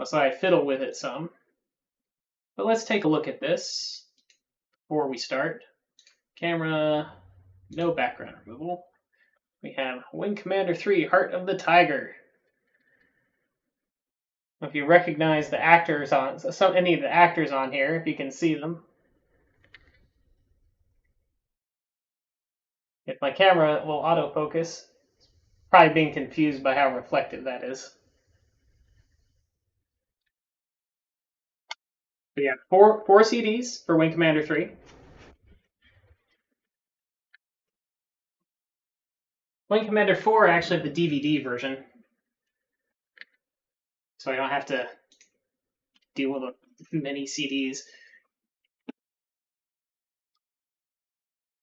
So I fiddle with it some. But let's take a look at this before we start. Camera, no background removal. We have Wing Commander 3, Heart of the Tiger. If you recognize the actors on, any of the actors on here, if you can see them. If my camera will autofocus, probably being confused by how reflective that is. But yeah, four CDs for Wing Commander 3. Wing Commander 4 actually have the DVD version, so I don't have to deal with many CDs.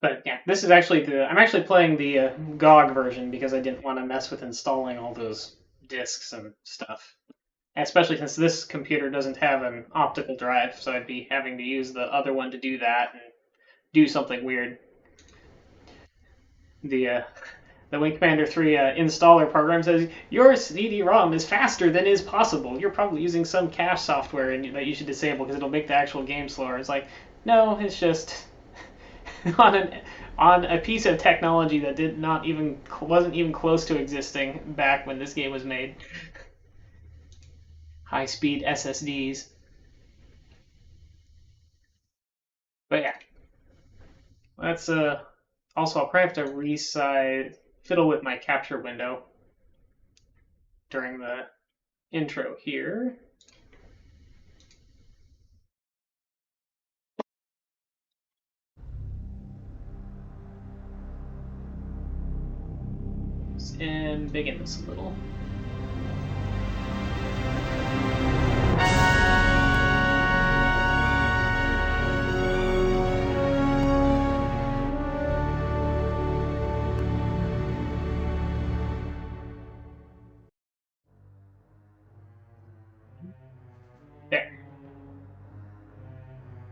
But yeah, this is actually I'm actually playing the GOG version because I didn't want to mess with installing all those discs and stuff. Especially since this computer doesn't have an optical drive, so I'd be having to use the other one to do that and do something weird. The Wing Commander 3 installer program says your CD-ROM is faster than is possible. You're probably using some cache software that you should disable because it'll make the actual game slower. It's like, no, it's just on a piece of technology that wasn't even close to existing back when this game was made. High-speed SSDs. But yeah, that's also I'll probably have to fiddle with my capture window during the intro here. And begin this a little. There.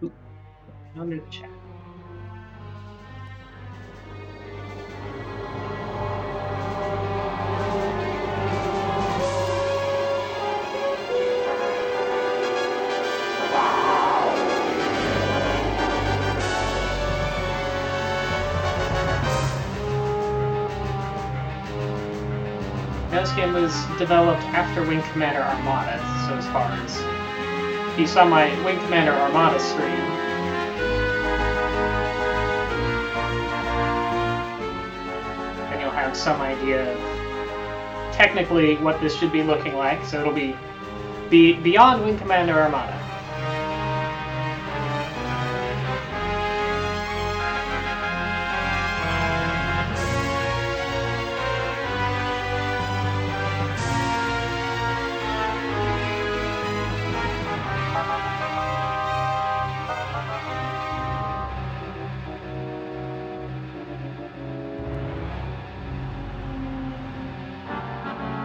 Oop. Under the chat. This game was developed after Wing Commander Armada, so as far as you saw my Wing Commander Armada screen, and you'll have some idea of technically what this should be looking like, so it'll be beyond Wing Commander Armada.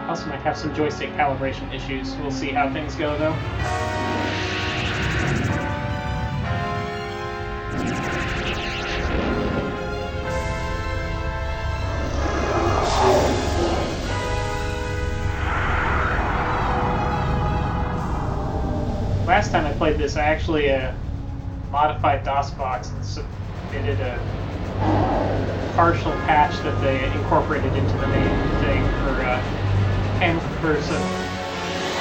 Also might have some joystick calibration issues. We'll see how things go, though. Last time I played this, I actually modified DOSBox and submitted a partial patch that they incorporated into the main thing for some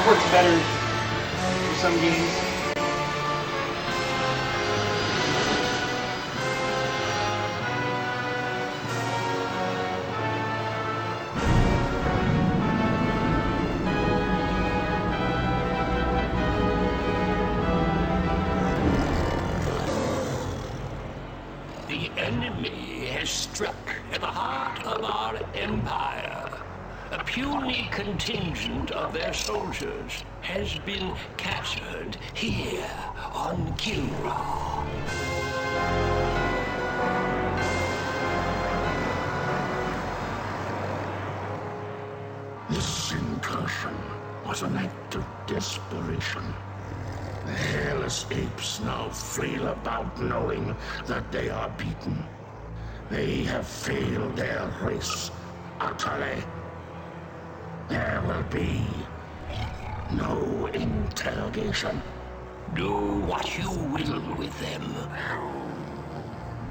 works better for some games. The enemy has struck at the heart of our empire. A puny contingent of their soldiers has been captured here on Kilra. This incursion was an act of desperation. The hairless apes now flail about knowing that they are beaten. They have failed their race utterly. There will be No interrogation. Do what you will with them.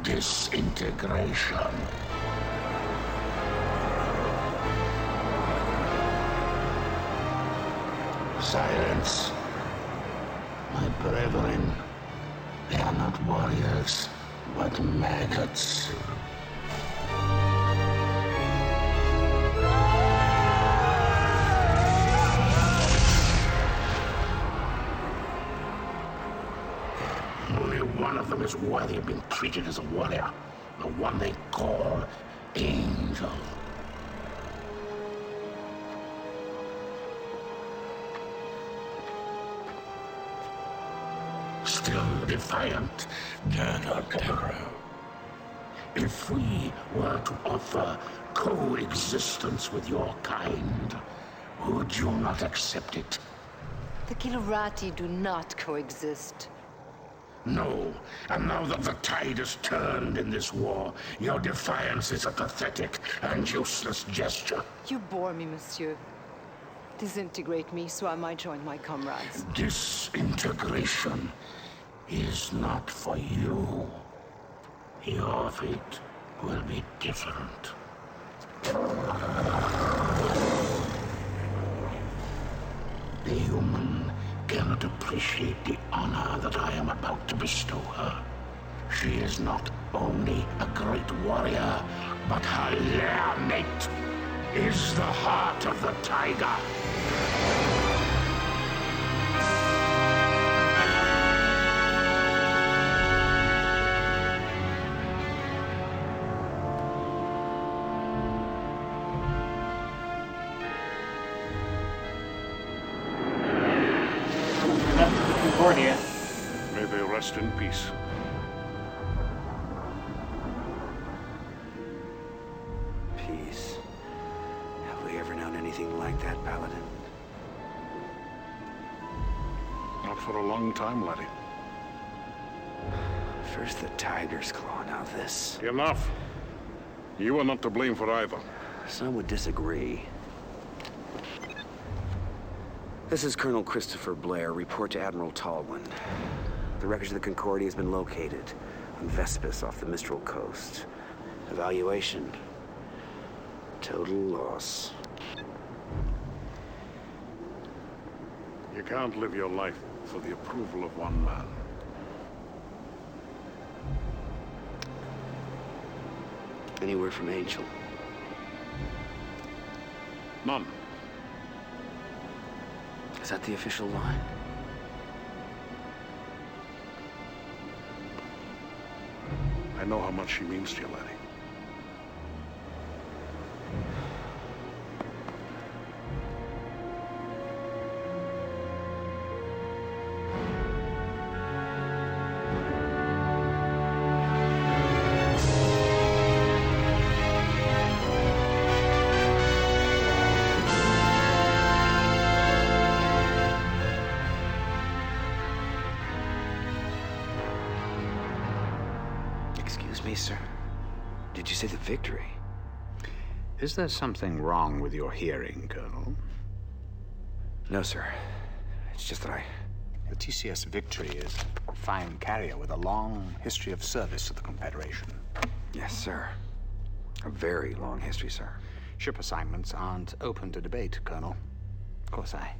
Disintegration. Silence. My brethren, they are not warriors, but maggots. Only one of them is worthy of being treated as a warrior. The one they call Angel. Still defiant. If we were to offer coexistence with your kind, would you not accept it? The Kilurati do not coexist. No, and now that the tide has turned in this war, your defiance is a pathetic and useless gesture. You bore me, monsieur. Disintegrate me so I might join my comrades. Disintegration is not for you. Your fate will be different. The human cannot appreciate the honor that I am about to bestow her. She is not only a great warrior, but her lair mate is the heart of the tiger. Concordia. May they rest in peace. Peace. Have we ever known anything like that, Paladin? Not for a long time, laddie. First the tiger's claw, now this. Enough. You are not to blame for either. Some would disagree. This is Colonel Christopher Blair. Report to Admiral Tallwin. The wreckage of the Concordia has been located on Vespus off the Mistral coast. Evaluation. Total loss. You can't live your life for the approval of one man. Any word from Angel? None. Is that the official line? I know how much she means to you, laddie. Excuse me, sir. Did you say the victory? Is there something wrong with your hearing, Colonel? No, sir. It's just that The TCS Victory is a fine carrier with a long history of service to the Confederation. Yes, sir. A very long history, sir. Ship assignments aren't open to debate, Colonel. Of course, I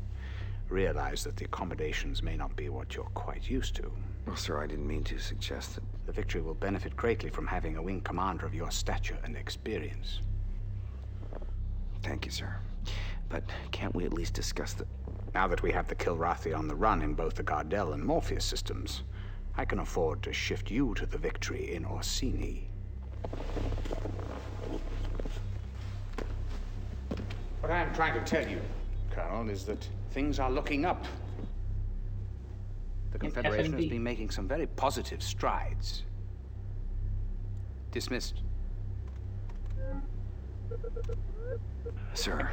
realize that the accommodations may not be what you're quite used to. Well, sir, I didn't mean to suggest that. The Victory will benefit greatly from having a wing commander of your stature and experience. Thank you, sir. But can't we at least discuss the... Now that we have the Kilrathi on the run in both the Gardel and Morpheus systems, I can afford to shift you to the Victory in Orsini. What I am trying to tell you, Colonel, is that things are looking up. The Confederation has been making some very positive strides. Dismissed. Sir,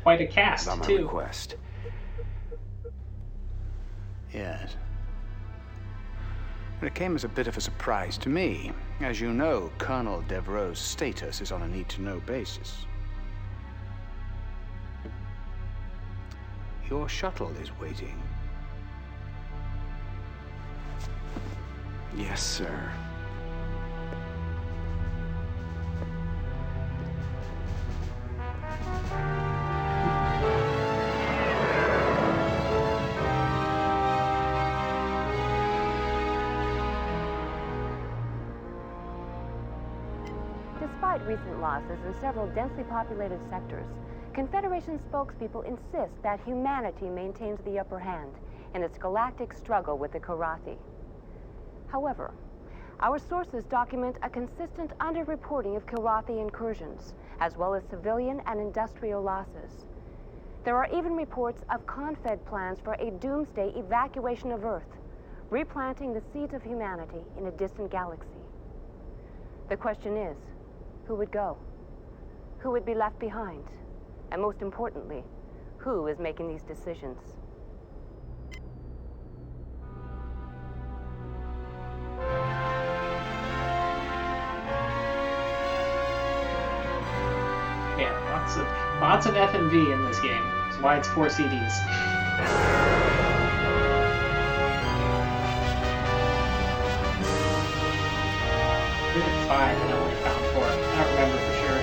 Quite a cast, about my too. request. Yes. And it came as a bit of a surprise to me. As you know, Colonel Devereaux's status is on a need-to-know basis. Your shuttle is waiting. Yes, sir. Despite recent losses in several densely populated sectors, Confederation spokespeople insist that humanity maintains the upper hand in its galactic struggle with the Karathi. However, our sources document a consistent underreporting of Karathi incursions, as well as civilian and industrial losses. There are even reports of Confed plans for a doomsday evacuation of Earth, replanting the seeds of humanity in a distant galaxy. The question is, who would go? Who would be left behind? And most importantly, who is making these decisions? Yeah, lots of F&V in this game. That's why it's 4 CDs. I did 5 and I only found 4. I don't remember for sure.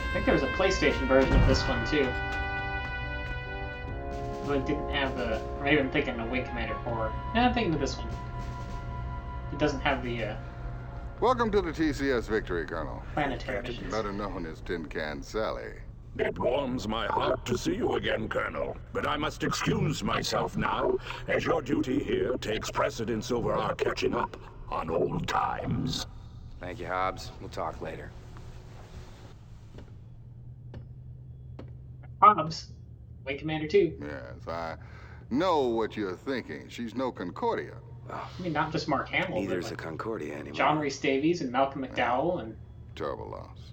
I think there was a PlayStation version of this one too. But it didn't have the... Or maybe I'm thinking of Wing Commander 4. No, I'm thinking of this one. It doesn't have the Welcome to the TCS Victory, Colonel. planetary missions. Better known as Tin Can Sally. It warms my heart to see you again, Colonel. But I must excuse myself now, as your duty here takes precedence over our catching up on old times. Thank you, Hobbs. We'll talk later. Hobbs. Wing Commander 2. Yes, I know what you're thinking. She's no Concordia. Well, I mean, not just Mark Hamill, neither's but a Concordia anymore. John Rhys Davies and Malcolm McDowell and... Terrible loss.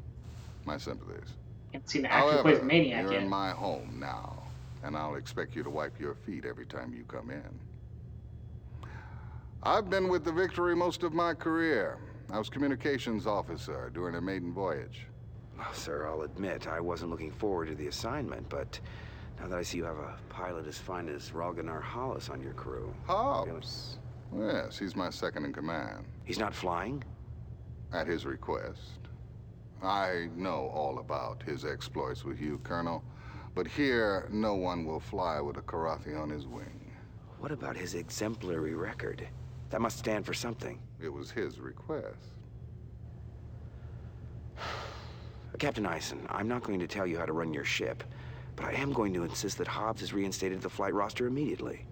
My sympathies. Haven't seen the actor who However, plays Maniac you're yet. in my home now, and I'll expect you to wipe your feet every time you come in. I've been with the Victory most of my career. I was communications officer during a maiden voyage. Well, sir, I'll admit I wasn't looking forward to the assignment, but now that I see you have a pilot as fine as Ralganar Hollis on your crew... Hobbs. Yes, he's my second in command. He's not flying? At his request. I know all about his exploits with you, Colonel, but here no one will fly with a Karathi on his wing. What about his exemplary record? That must stand for something. It was his request. Captain Eisen, I'm not going to tell you how to run your ship, but I am going to insist that Hobbs is reinstated to the flight roster immediately.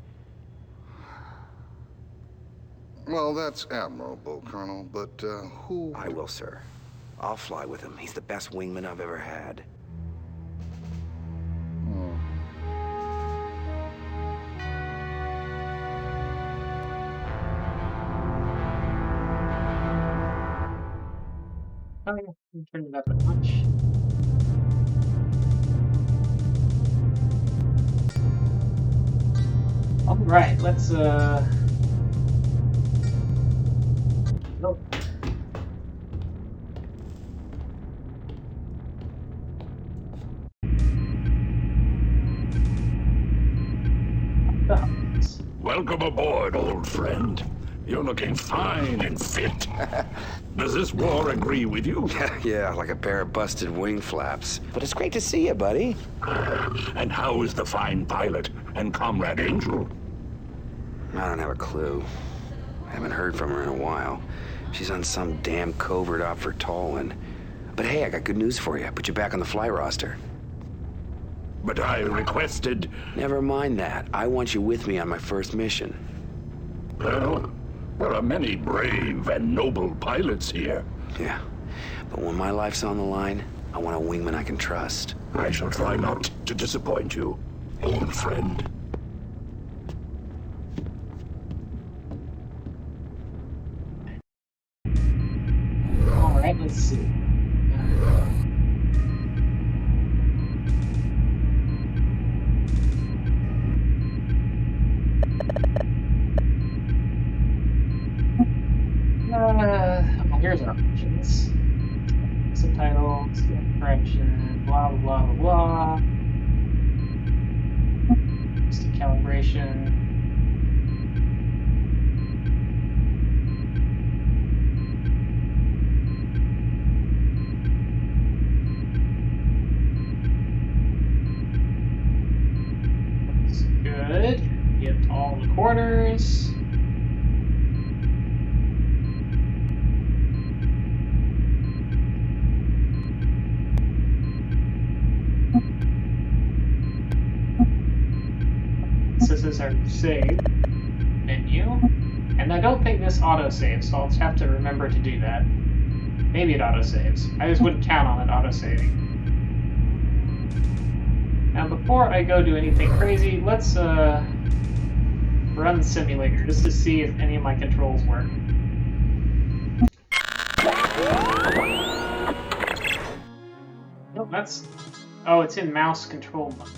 Well, that's admirable, Colonel, but who... I will, sir. I'll fly with him. He's the best wingman I've ever had. Oh yeah, turn it up a notch. All right, let's Nope. Welcome aboard, old friend. You're looking fine and fit. Does this war agree with you? Yeah, like a pair of busted wing flaps. But it's great to see you, buddy. And how is the fine pilot and Comrade Angel? I don't have a clue. I haven't heard from her in a while. She's on some damn covert op for Tallwyn. But hey, I got good news for you. I put you back on the fly roster. But I requested... Never mind that. I want you with me on my first mission. Well, there are many brave and noble pilots here. Yeah, but when my life's on the line, I want a wingman I can trust. I shall try not to disappoint you, old friend. All right, let's see. there's our options. Subtitles, correction, blah blah blah blah blah. Just calibration. Looks good. Get all the corners. This is our save menu, and I don't think this auto-saves, so I'll just have to remember to do that. Maybe it auto-saves. I just wouldn't count on it auto-saving. Now before I go do anything crazy, let's run the simulator just to see if any of my controls work. Nope, that's... Oh, it's in mouse control mode.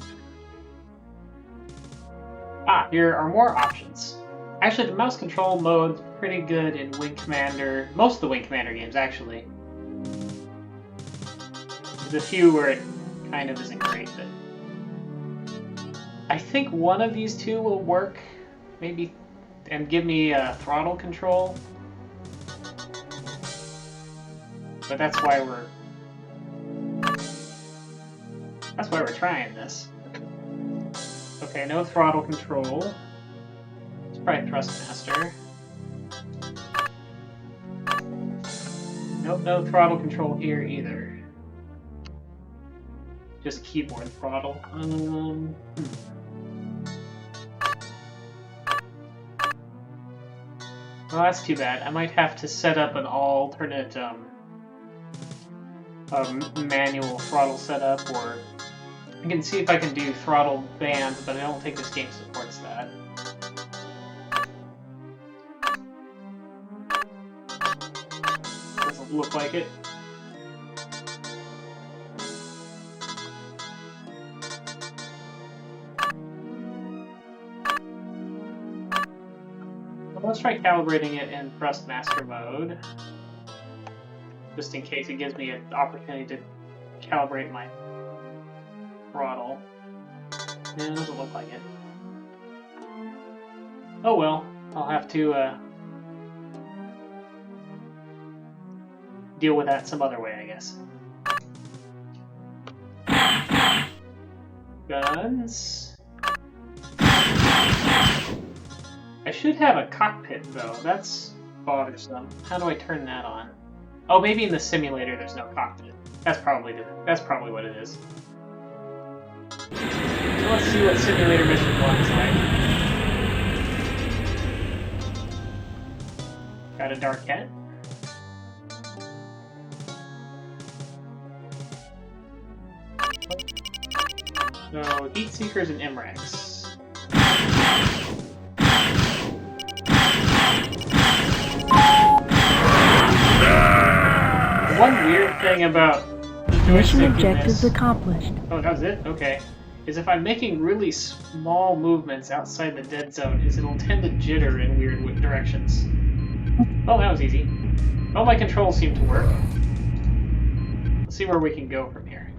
Ah, here are more options. Actually, the mouse control mode's pretty good in Wing Commander. Most of the Wing Commander games, actually. There's a few where it kind of isn't great, but... I think one of these two will work, maybe, and give me throttle control. But that's why we're trying this. Okay, no throttle control. Let's try Thrustmaster. Nope, no throttle control here either. Just keyboard throttle. Well, that's too bad. I might have to set up an alternate manual throttle setup, or I can see if I can do throttle band, but I don't think this game supports that. Doesn't look like it. Well, let's try calibrating it in Thrustmaster mode, just in case it gives me an opportunity to calibrate my throttle. Yeah, it doesn't look like it. Oh well, I'll have to deal with that some other way, I guess. Guns. I should have a cockpit though, that's bothersome. How do I turn that on? Oh, maybe in the simulator there's no cockpit. That's probably what it is. So let's see what simulator mission 1 is like. Got a dark head. So, Heat Seekers and MREX. One weird thing about the mission joystick objectives accomplished. Oh, that was it? Okay. Is if I'm making really small movements outside the dead zone, it'll tend to jitter in weird directions. Well, that was easy. All my controls seem to work. Let's see where we can go from here.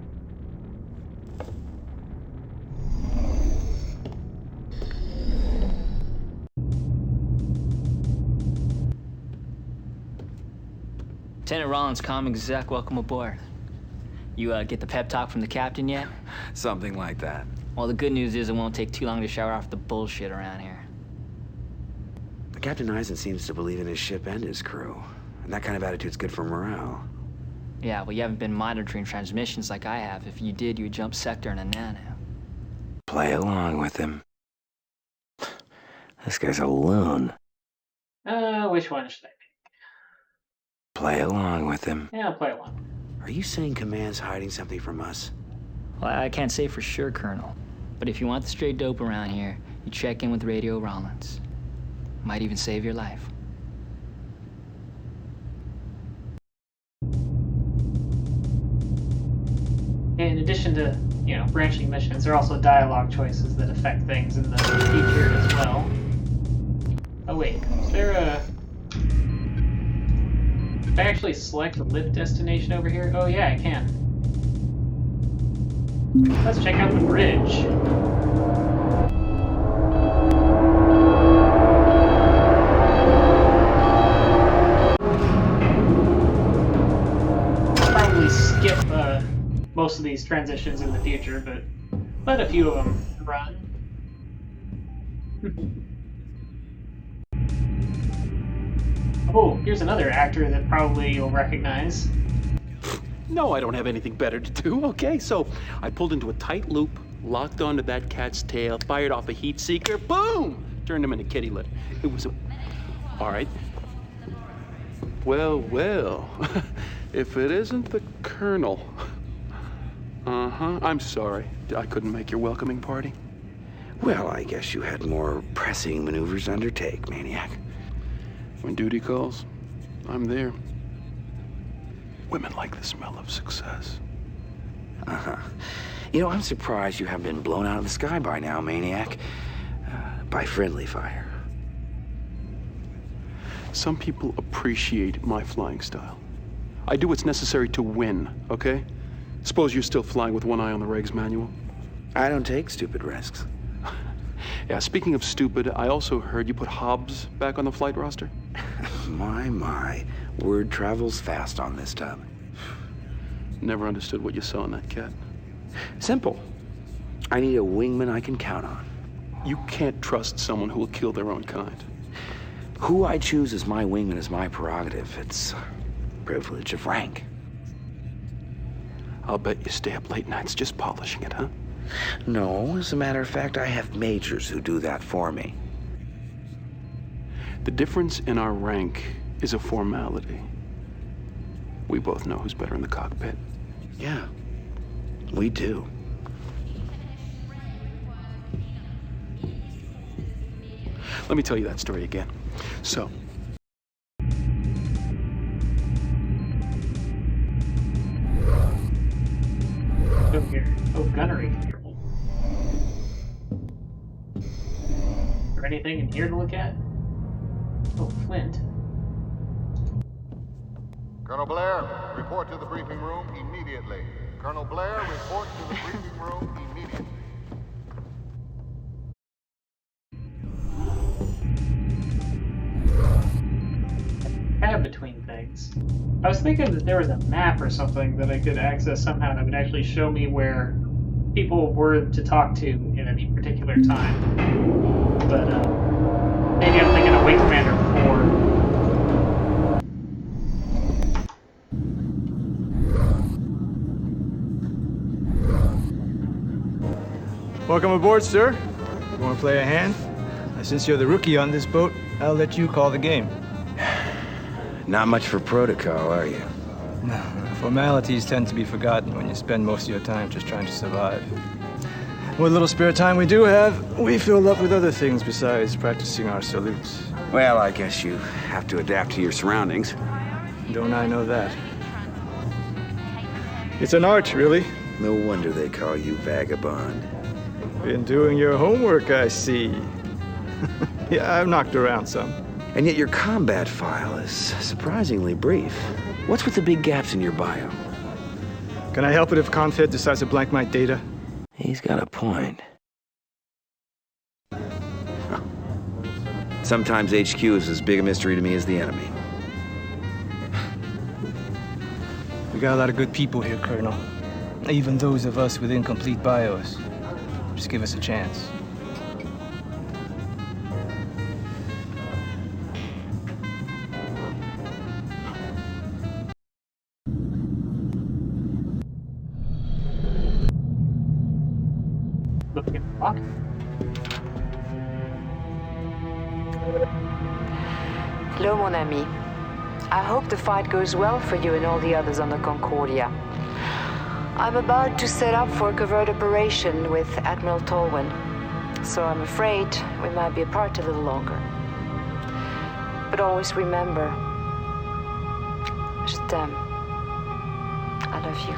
Lieutenant Rollins, comm exec, welcome aboard. You get the pep talk from the captain yet? Something like that. Well, the good news is it won't take too long to shower off the bullshit around here. The Captain Eisen seems to believe in his ship and his crew. And that kind of attitude's good for morale. Yeah, well, you haven't been monitoring transmissions like I have. If you did, you would jump sector in a nano. Play along with him. This guy's a loon. Which one should I pick? Play along with him. Yeah, I'll play along. Are you saying Command's hiding something from us? Well, I can't say for sure, Colonel. But if you want the straight dope around here, you check in with Radio Rollins. Might even save your life. In addition to, branching missions, there are also dialogue choices that affect things in the feature as well. Oh wait, is there a... Can I actually select a lift destination over here? Oh yeah, I can. Let's check out the bridge. I'll probably skip most of these transitions in the future, but let a few of them run. Oh, here's another actor that probably you'll recognize. No, I don't have anything better to do, okay? So I pulled into a tight loop, locked onto that cat's tail, fired off a heat seeker, boom! Turned him into kitty litter. It was a... All right. Well, well. If it isn't the Colonel. Uh-huh. I'm sorry. I couldn't make your welcoming party. Well, I guess you had more pressing maneuvers to undertake, Maniac. When duty calls, I'm there. Women like the smell of success. Uh-huh. You know, I'm surprised you haven't been blown out of the sky by now, Maniac. By friendly fire. Some people appreciate my flying style. I do what's necessary to win, okay? Suppose you're still flying with one eye on the regs manual? I don't take stupid risks. Yeah, speaking of stupid, I also heard you put Hobbs back on the flight roster? My. Word travels fast on this tub. Never understood what you saw in that cat. Simple. I need a wingman I can count on. You can't trust someone who will kill their own kind. Who I choose as my wingman is my prerogative. It's a privilege of rank. I'll bet you stay up late nights just polishing it, huh? No, as a matter of fact, I have majors who do that for me. The difference in our rank is a formality. We both know who's better in the cockpit. Yeah, we do. Let me tell you that story again. So, Oh, gunnery control. Is there anything in here to look at? Oh, Flint. Colonel Blair, report to the briefing room immediately. Colonel Blair, report to the briefing room immediately. Tab between things. I was thinking that there was a map or something that I could access somehow that would actually show me where people were to talk to in any particular time. But maybe I'm thinking of Wing Commander 4. Welcome aboard, sir. You want to play a hand? Since you're the rookie on this boat, I'll let you call the game. Not much for protocol, are you? No, formalities tend to be forgotten when you spend most of your time just trying to survive. What little spare time we do have, we fill up with other things besides practicing our salutes. Well, I guess you have to adapt to your surroundings. Don't I know that? It's an art, really. No wonder they call you Vagabond. Been doing your homework, I see. Yeah, I've knocked around some. And yet your combat file is surprisingly brief. What's with the big gaps in your bio? Can I help it if Confed decides to blank my data? He's got a point. Huh. Sometimes HQ is as big a mystery to me as the enemy. We got a lot of good people here, Colonel. Even those of us with incomplete bios. Just give us a chance. Hello, mon ami. I hope the fight goes well for you and all the others on the Concordia. I'm about to set up for a covert operation with Admiral Tolwyn, so I'm afraid we might be apart a little longer. But always remember, je t'aime. I love you.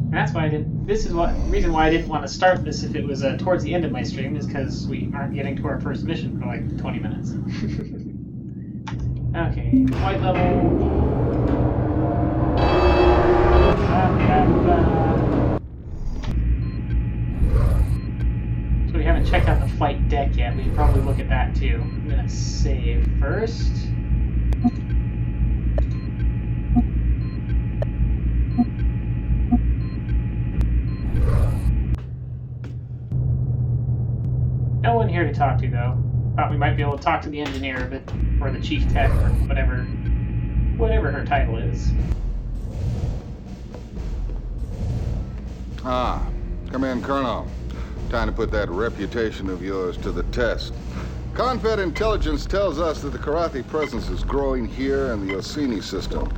And that's why I didn't. This is what reason why I didn't want to start this if it was towards the end of my stream, is because we aren't getting to our first mission for like 20 minutes. Okay, white level. So we haven't checked out the flight deck yet. We should probably look at that too. I'm gonna save first. No one here to talk to, though. Thought we might be able to talk to the engineer, but or the chief tech, or whatever her title is. Ah, come in, Colonel. Time to put that reputation of yours to the test. Confed intelligence tells us that the Karathi presence is growing here in the Orsini system.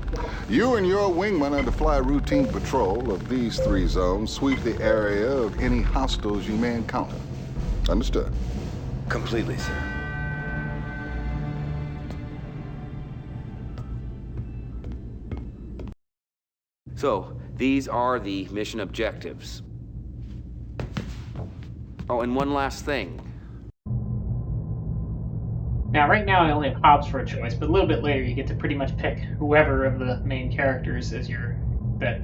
You and your wingman are to fly routine patrol of these 3 zones, sweep the area of any hostiles you may encounter. Understood? Completely, sir. So, these are the mission objectives. Oh, and one last thing. Now, right now I only have Hobbs for a choice, but a little bit later you get to pretty much pick whoever of the main characters as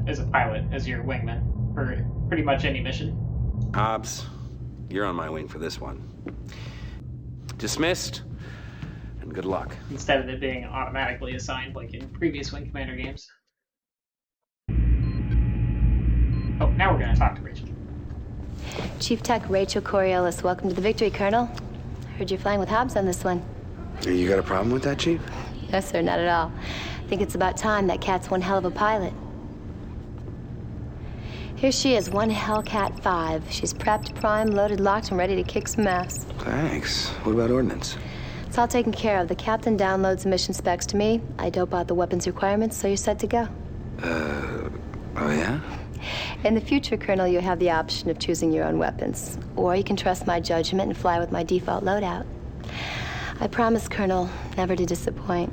as a pilot, as your wingman, for pretty much any mission. Hobbs, you're on my wing for this one. Dismissed, and good luck. Instead of it being automatically assigned like in previous Wing Commander games. Oh, now we're going to talk to Rachel. Chief Tech Rachel Coriolis, welcome to the Victory, Colonel. Heard you're flying with Hobbs on this one. You got a problem with that, Chief? No, sir, not at all. I think it's about time. That cat's one hell of a pilot. Here she is, one Hellcat 5. She's prepped, primed, loaded, locked, and ready to kick some ass. Thanks. What about ordnance? It's all taken care of. The captain downloads the mission specs to me. I dope out the weapons requirements, so you're set to go. Oh yeah? In the future, Colonel, you have the option of choosing your own weapons. Or you can trust my judgment and fly with my default loadout. I promise, Colonel, never to disappoint.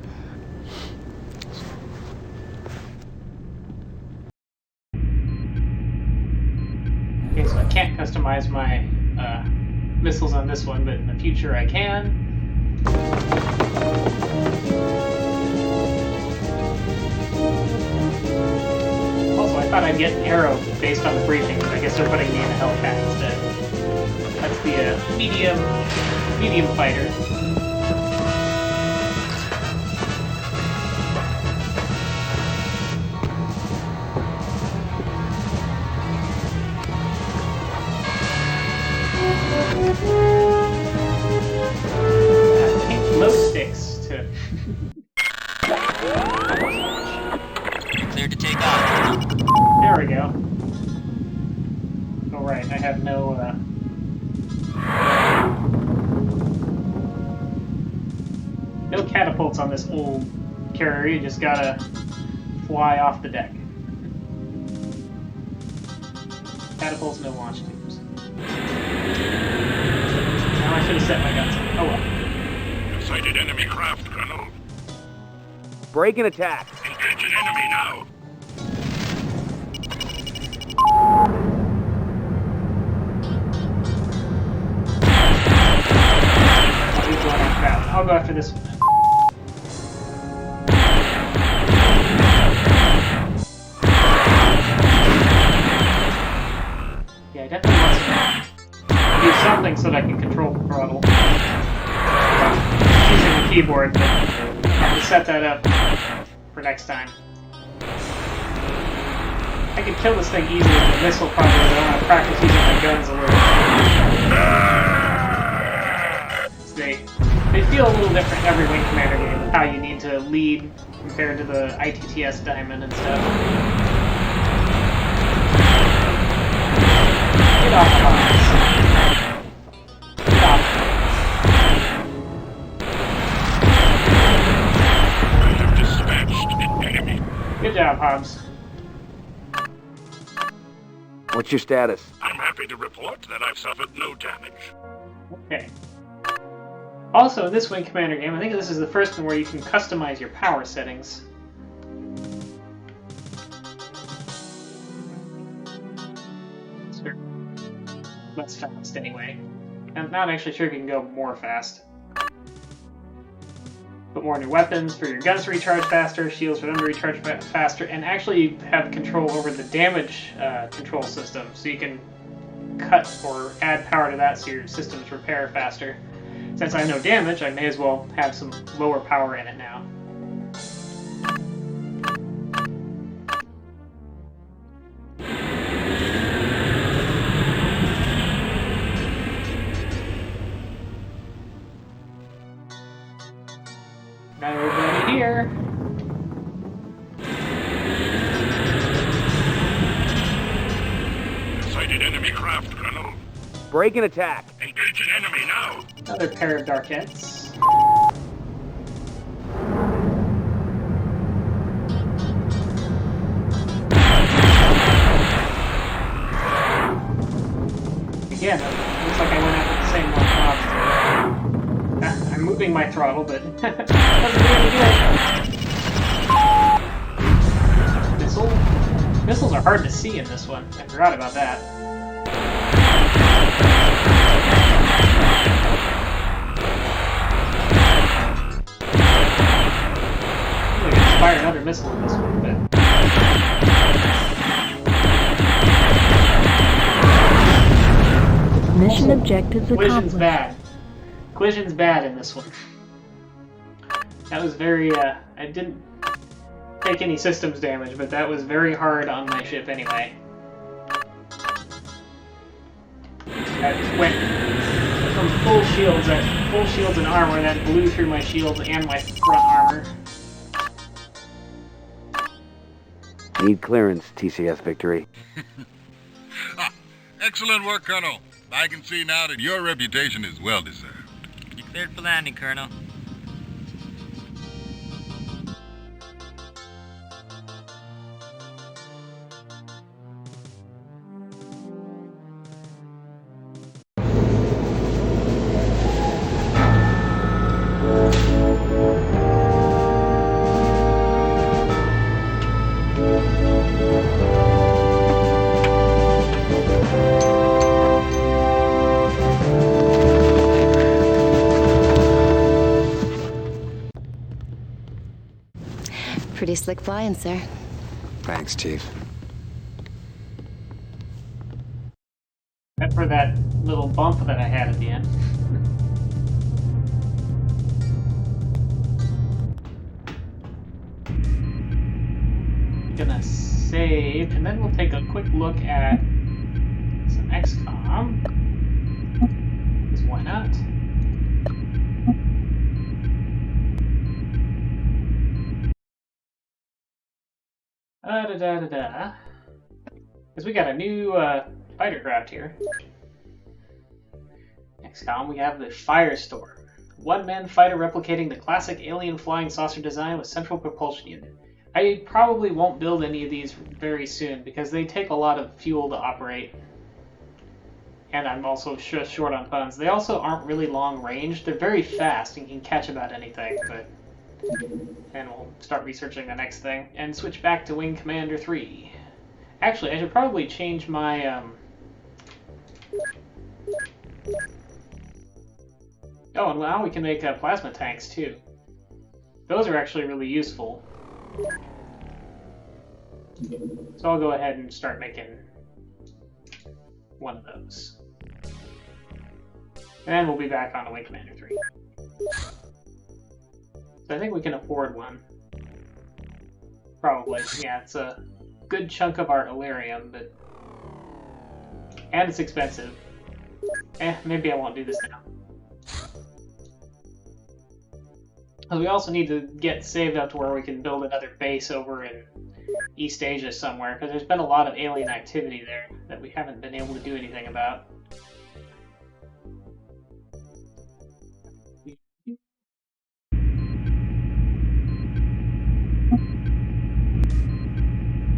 Okay, so I can't customize my missiles on this one, but in the future I can. Also, I thought I'd get an arrow based on the briefing, but I guess they're putting me in a Hellcat instead. That's the medium fighter. Glow sticks to. Cleared to take off. There we go. Oh right, I have no catapults on this old carrier. You just gotta fly off the deck. Catapults, no launch tubes. Now I should have set my guns up. Oh well. Sighted enemy craft, Colonel. Break and attack. Engaging enemy now. I'll go after this one. Yeah, I definitely want to do something so that I can control the throttle. Using the keyboard, but I'm going to set that up for next time. I could kill this thing easily with a missile probably, but I want to practice using my guns a little. They feel a little different in every Wing Commander game, with how you need to lead compared to the ITTS Diamond and stuff. Get off the box. Get off. I have dispatched an enemy. Good job, Hobbs. What's your status? I'm happy to report that I've suffered no damage. Okay. Also, in this Wing Commander game, I think this is the first one where you can customize your power settings. less fast anyway. I'm not actually sure if you can go more fast. Put more in your weapons for your guns to recharge faster, shields for them to recharge faster, and actually have control over the damage control system, so you can cut or add power to that so your systems repair faster. Since I have no damage, I may as well have some lower power in it now. Got everybody here. Sighted enemy craft, Colonel. Break and attack. Engaging enemy now. Another pair of Darkettes. Again, it looks like I went after the same one obstacle. I'm moving my throttle, but doesn't do any good. Missiles are hard to see in this one. I forgot about that. I'm gonna fire another missile in this one, but. Mission objectives Collision's accomplished. bad. Collision's bad in this one. That was very, I didn't take any systems damage, but that was very hard on my ship anyway. That went from full shields and armor, that blew through my shields and my front armor. Need clearance, TCS Victory. Excellent work, Colonel. I can see now that your reputation is well deserved. You cleared for landing, Colonel. Pretty slick flying, sir. Thanks, Chief. Except for that little bump that I had at the end. Gonna save, and then we'll take a quick look at some XCOM. Because why not? Because we got a new fighter craft here. XCOM, we have the Firestorm. One man fighter replicating the classic alien flying saucer design with central propulsion unit. I probably won't build any of these very soon because they take a lot of fuel to operate. And I'm also short on funds. They also aren't really long range. They're very fast and can catch about anything, but... And we'll start researching the next thing and switch back to Wing Commander 3. Actually, I should probably change my, Oh, and now we can make plasma tanks, too. Those are actually really useful. So I'll go ahead and start making one of those. And then we'll be back on Wing Commander 3. So I think we can afford one. Probably. Yeah, it's a good chunk of our Illyrium, but... And it's expensive. Maybe I won't do this now. We also need to get saved up to where we can build another base over in East Asia somewhere, because there's been a lot of alien activity there that we haven't been able to do anything about.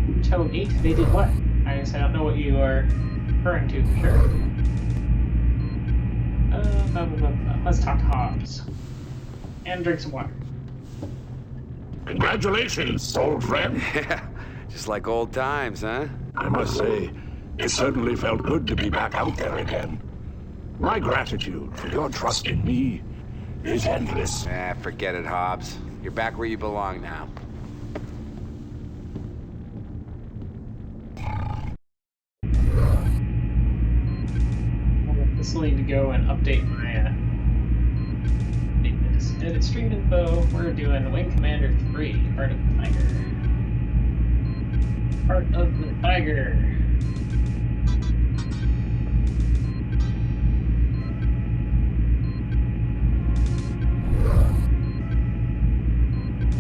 You told me they did what? I guess I don't know what you are referring to for sure. Let's talk to Hobbs. And drink some water. Congratulations, old friend. Yeah, just like old times, huh? I must say, It certainly felt good to be back out there again. My gratitude for your trust in me is endless. Forget it, Hobbs. You're back where you belong now. This will need to go and update my edit stream info. We're doing Wing Commander 3, Heart of the Tiger. Heart of the Tiger.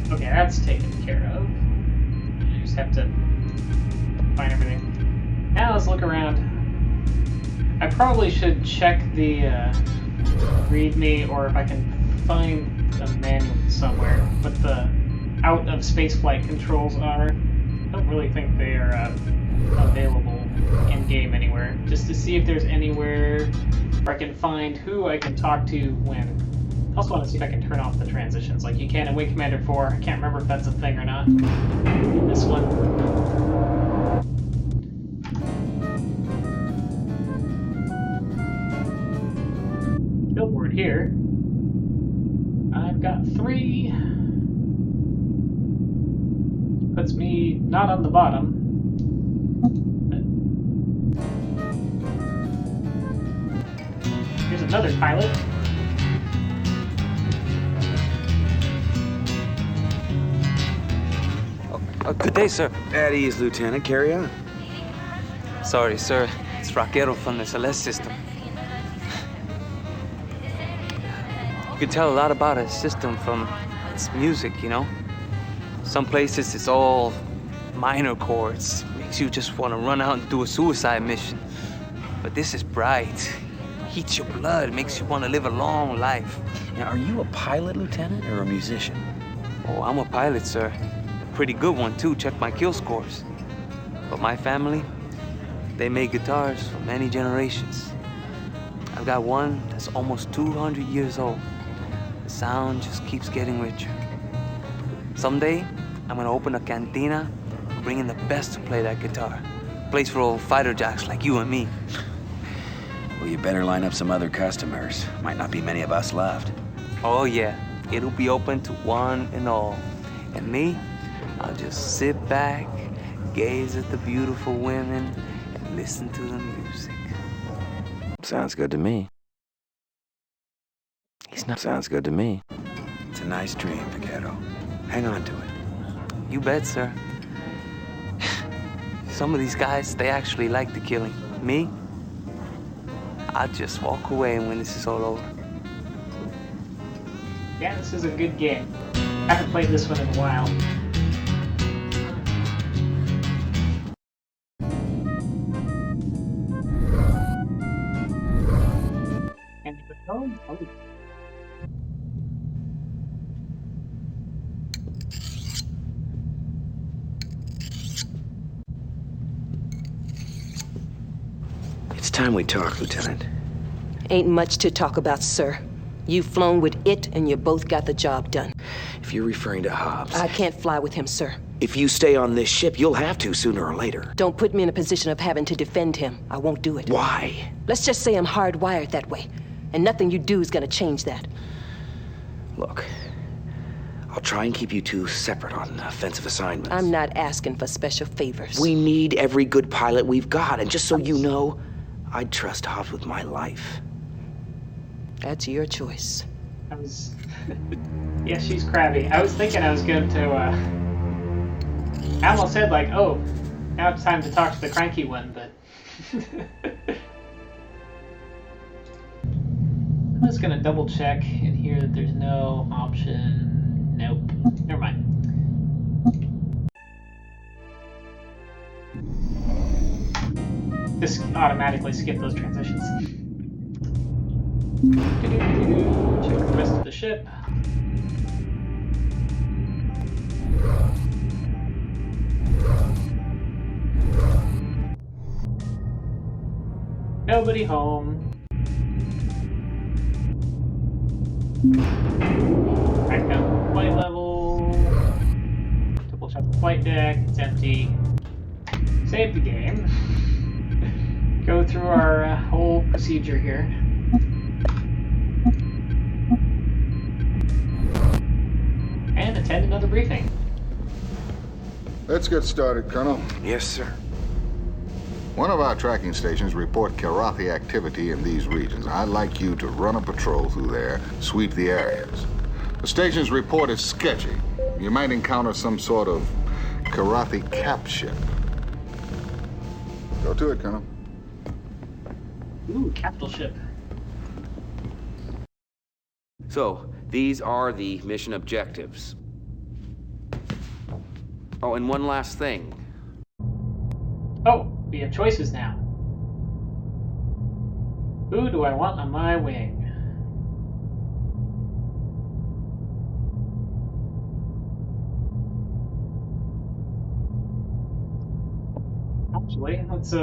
Okay, that's taken care of. I just have to find everything. Now let's look around. I probably should check the README, or if I can find a manual somewhere, what the out of spaceflight controls are. I don't really think they are available in-game anywhere. Just to see if there's anywhere where I can find who I can talk to when. I also want to see if I can turn off the transitions, like you can in Wing Commander 4. I can't remember if that's a thing or not. This one. Billboard here. I've got 3. Puts me not on the bottom. Here's another pilot. Good day, sir. At ease, Lieutenant. Carry on. Sorry, sir. It's Raquero from the Celeste system. You can tell a lot about a system from its music, you know? Some places it's all minor chords. Makes you just want to run out and do a suicide mission. But this is bright. Heats your blood, makes you want to live a long life. Now, are you a pilot, Lieutenant, or a musician? Oh, I'm a pilot, sir. A pretty good one, too. Check my kill scores. But my family, they made guitars for many generations. I've got one that's almost 200 years old. The sound just keeps getting richer. Someday, I'm gonna open a cantina and bring in the best to play that guitar. A place for old fighter jacks like you and me. Well, you better line up some other customers. Might not be many of us left. Oh yeah, it'll be open to one and all. And me, I'll just sit back, gaze at the beautiful women, and listen to the music. Sounds good to me. Sounds good to me. It's a nice dream, Vaquero. Hang on to it. You bet, sir. Some of these guys, they actually like the killing. Me, I'll just walk away when this is all over. Yeah, this is a good game. I haven't played this one in a while. And oh. It's time we talk, Lieutenant. Ain't much to talk about, sir. You've flown with it, and you both got the job done. If you're referring to Hobbs... I can't fly with him, sir. If you stay on this ship, you'll have to sooner or later. Don't put me in a position of having to defend him. I won't do it. Why? Let's just say I'm hardwired that way, and nothing you do is gonna change that. Look, I'll try and keep you two separate on offensive assignments. I'm not asking for special favors. We need every good pilot we've got, and just so you know, I'd trust Hobbs with my life. That's your choice. I was... yeah, she's crabby. I was thinking I was going to, I almost said, like, oh, now it's time to talk to the cranky one, but... I'm just going to double check in here that there's no option... Nope. Never mind. Just automatically skip those transitions. Check the rest of the ship. Nobody home. Back down to flight level. Double check the flight deck. It's empty. Save the game. go through our whole procedure here. And attend another briefing. Let's get started, Colonel. Yes, sir. One of our tracking stations report Karathi activity in these regions. I'd like you to run a patrol through there, sweep the areas. The station's report is sketchy. You might encounter some sort of Karathi cap ship. Go to it, Colonel. Ooh, capital ship. So, these are the mission objectives. Oh, and one last thing. Oh, we have choices now. Who do I want on my wing? Actually, let's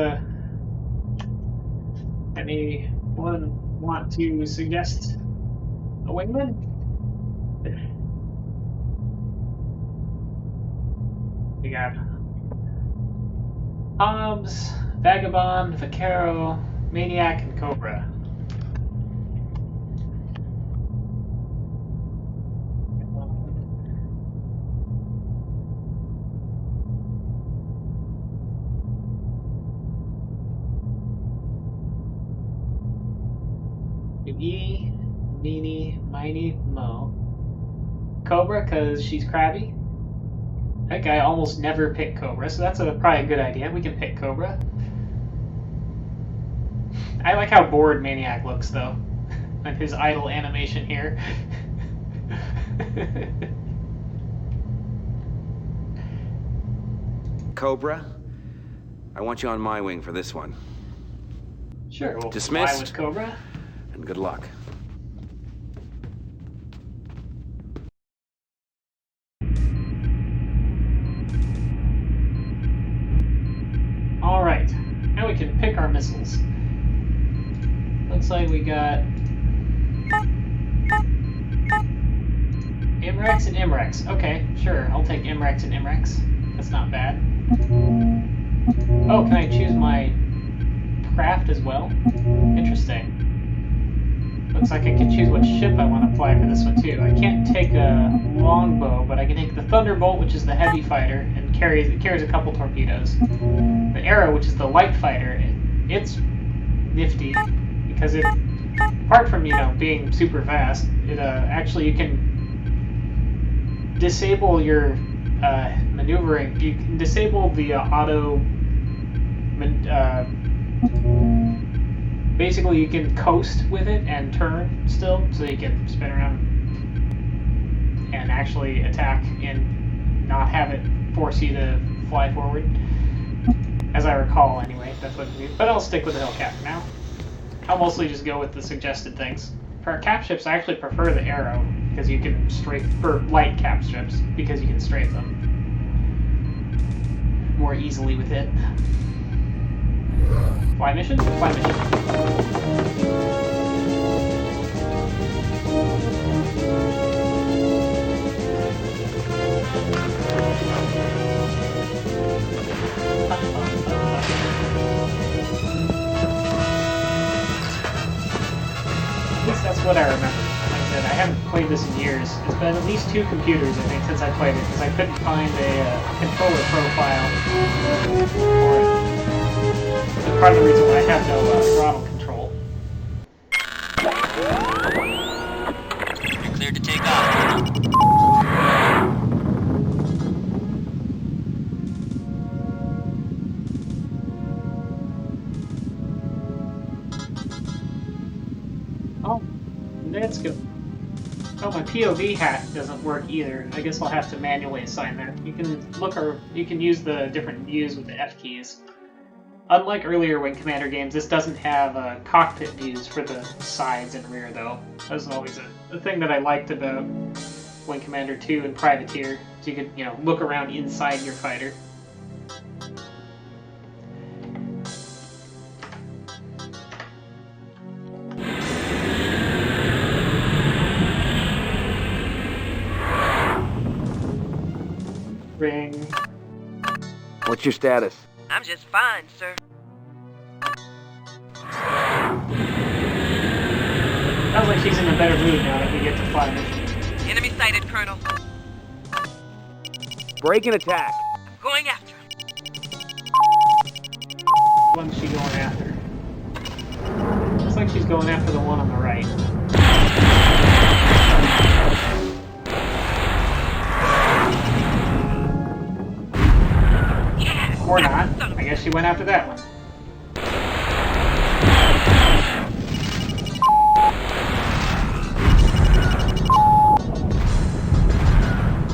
anyone want to suggest a wingman? We got Hobbs, Vagabond, Vaquero, Maniac, and Cobra. E, Meanie, Miney, Mo. Cobra, because she's crabby. That guy almost never picked Cobra, so that's probably a good idea. We can pick Cobra. I like how bored Maniac looks, though. And his idle animation here. Cobra, I want you on my wing for this one. Sure, we'll Dismissed. fly with Cobra. And good luck. Alright, now we can pick our missiles. Looks like we got MREX and MREX. Okay, sure, I'll take MREX and MREX. That's not bad. Oh, can I choose my craft as well? Interesting. Looks like I can choose what ship I want to fly for this one too. I can't take a longbow, but I can take the Thunderbolt, which is the heavy fighter, and carries a couple torpedoes. The Arrow, which is the light fighter, it's nifty because it, apart from being super fast, it actually you can disable your maneuvering. You can disable the auto. Basically, you can coast with it and turn still, so you can spin around and actually attack and not have it force you to fly forward. As I recall, anyway, that's what it is. But I'll stick with the Hellcat for now. I'll mostly just go with the suggested things. For our cap ships, I actually prefer the Arrow, because you can strafe, for light cap ships, because you can strafe them more easily with it. Fly mission? Fly mission. At least that's what I remember. Like I said, I haven't played this in years. It's been at least 2 computers, I think, since I played it, because I couldn't find a controller profile for it. That's part of the reason why I have no throttle control. You're cleared to take off. Oh, that's good. Oh, my POV hat doesn't work either. I guess I'll have to manually assign that. You can you can use the different views with the F keys. Unlike earlier Wing Commander games, this doesn't have cockpit views for the sides and rear, though. That was always a thing that I liked about Wing Commander 2 and Privateer. So you could, look around inside your fighter. What's your status? I'm just fine, sir. Sounds like she's in a better mood now that we get to fly missions. Enemy sighted, Colonel. Break and attack. Going after. Which one's she going after? Looks like she's going after the one on the right. Or not. I guess she went after that one.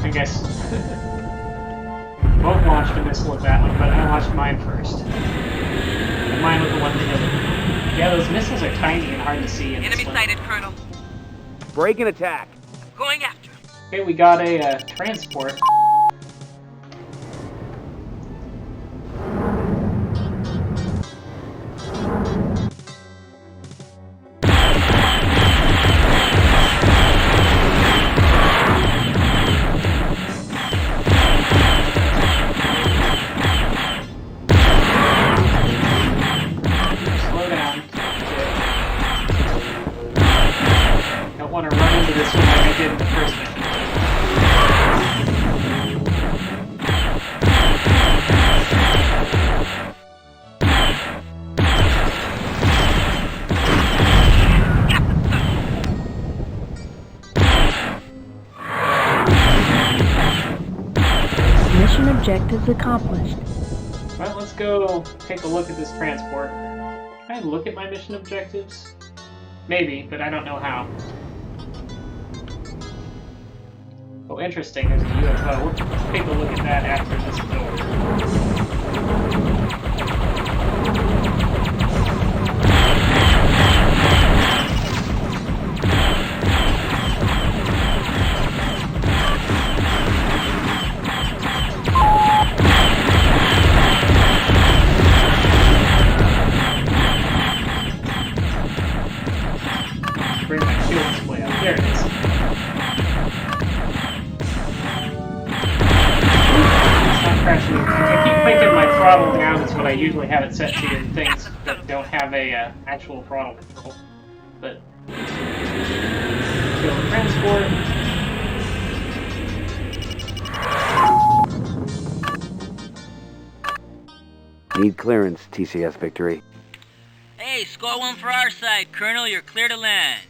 I guess. Both launched a missile at that one, but I launched mine first. And mine was the one that hit it. Yeah, those missiles are tiny and hard to see in Enemy this one. sighted, Colonel. Break and attack. Going after. Okay, we got a transport. Objectives accomplished. Well, let's go take a look at this transport. Can I look at my mission objectives? Maybe, but I don't know how. Oh, interesting, there's a UFO. Let's take a look at that after this is bring my shield display up. There it is. It's not crashing. I keep thinking my throttle down is what I usually have it set to in things that don't have a actual throttle control. But shield transport. Need clearance, TCS Victory. Hey, score one for our side, Colonel. You're clear to land.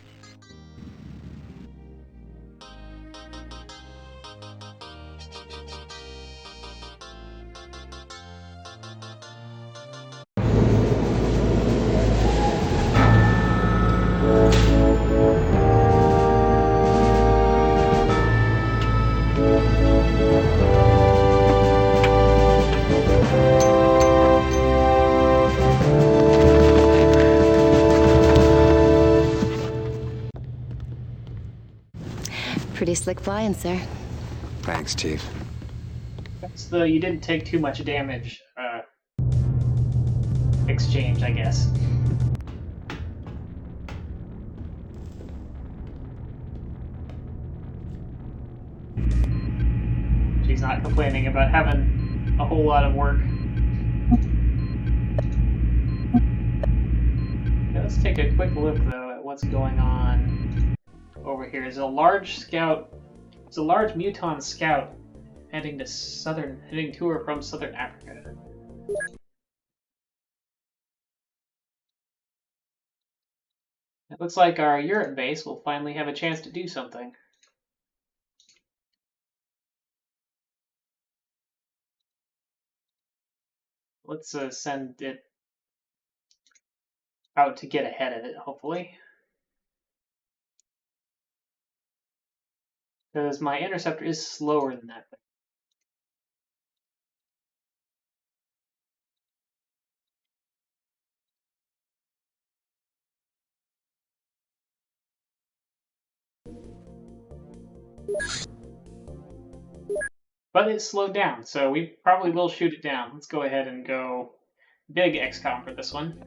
Pretty slick flying, sir. Thanks, Chief. That's the you didn't take too much damage exchange, I guess. She's not complaining about having a whole lot of work. Okay, let's take a quick look though at what's going on over here. There's a large scout. It's a large Muton scout heading to or from southern Africa. It looks like our Europe base will finally have a chance to do something. Let's send it out to get ahead of it, hopefully. Because my interceptor is slower than that thing. But it's slowed down, so we probably will shoot it down. Let's go ahead and go big XCOM for this one.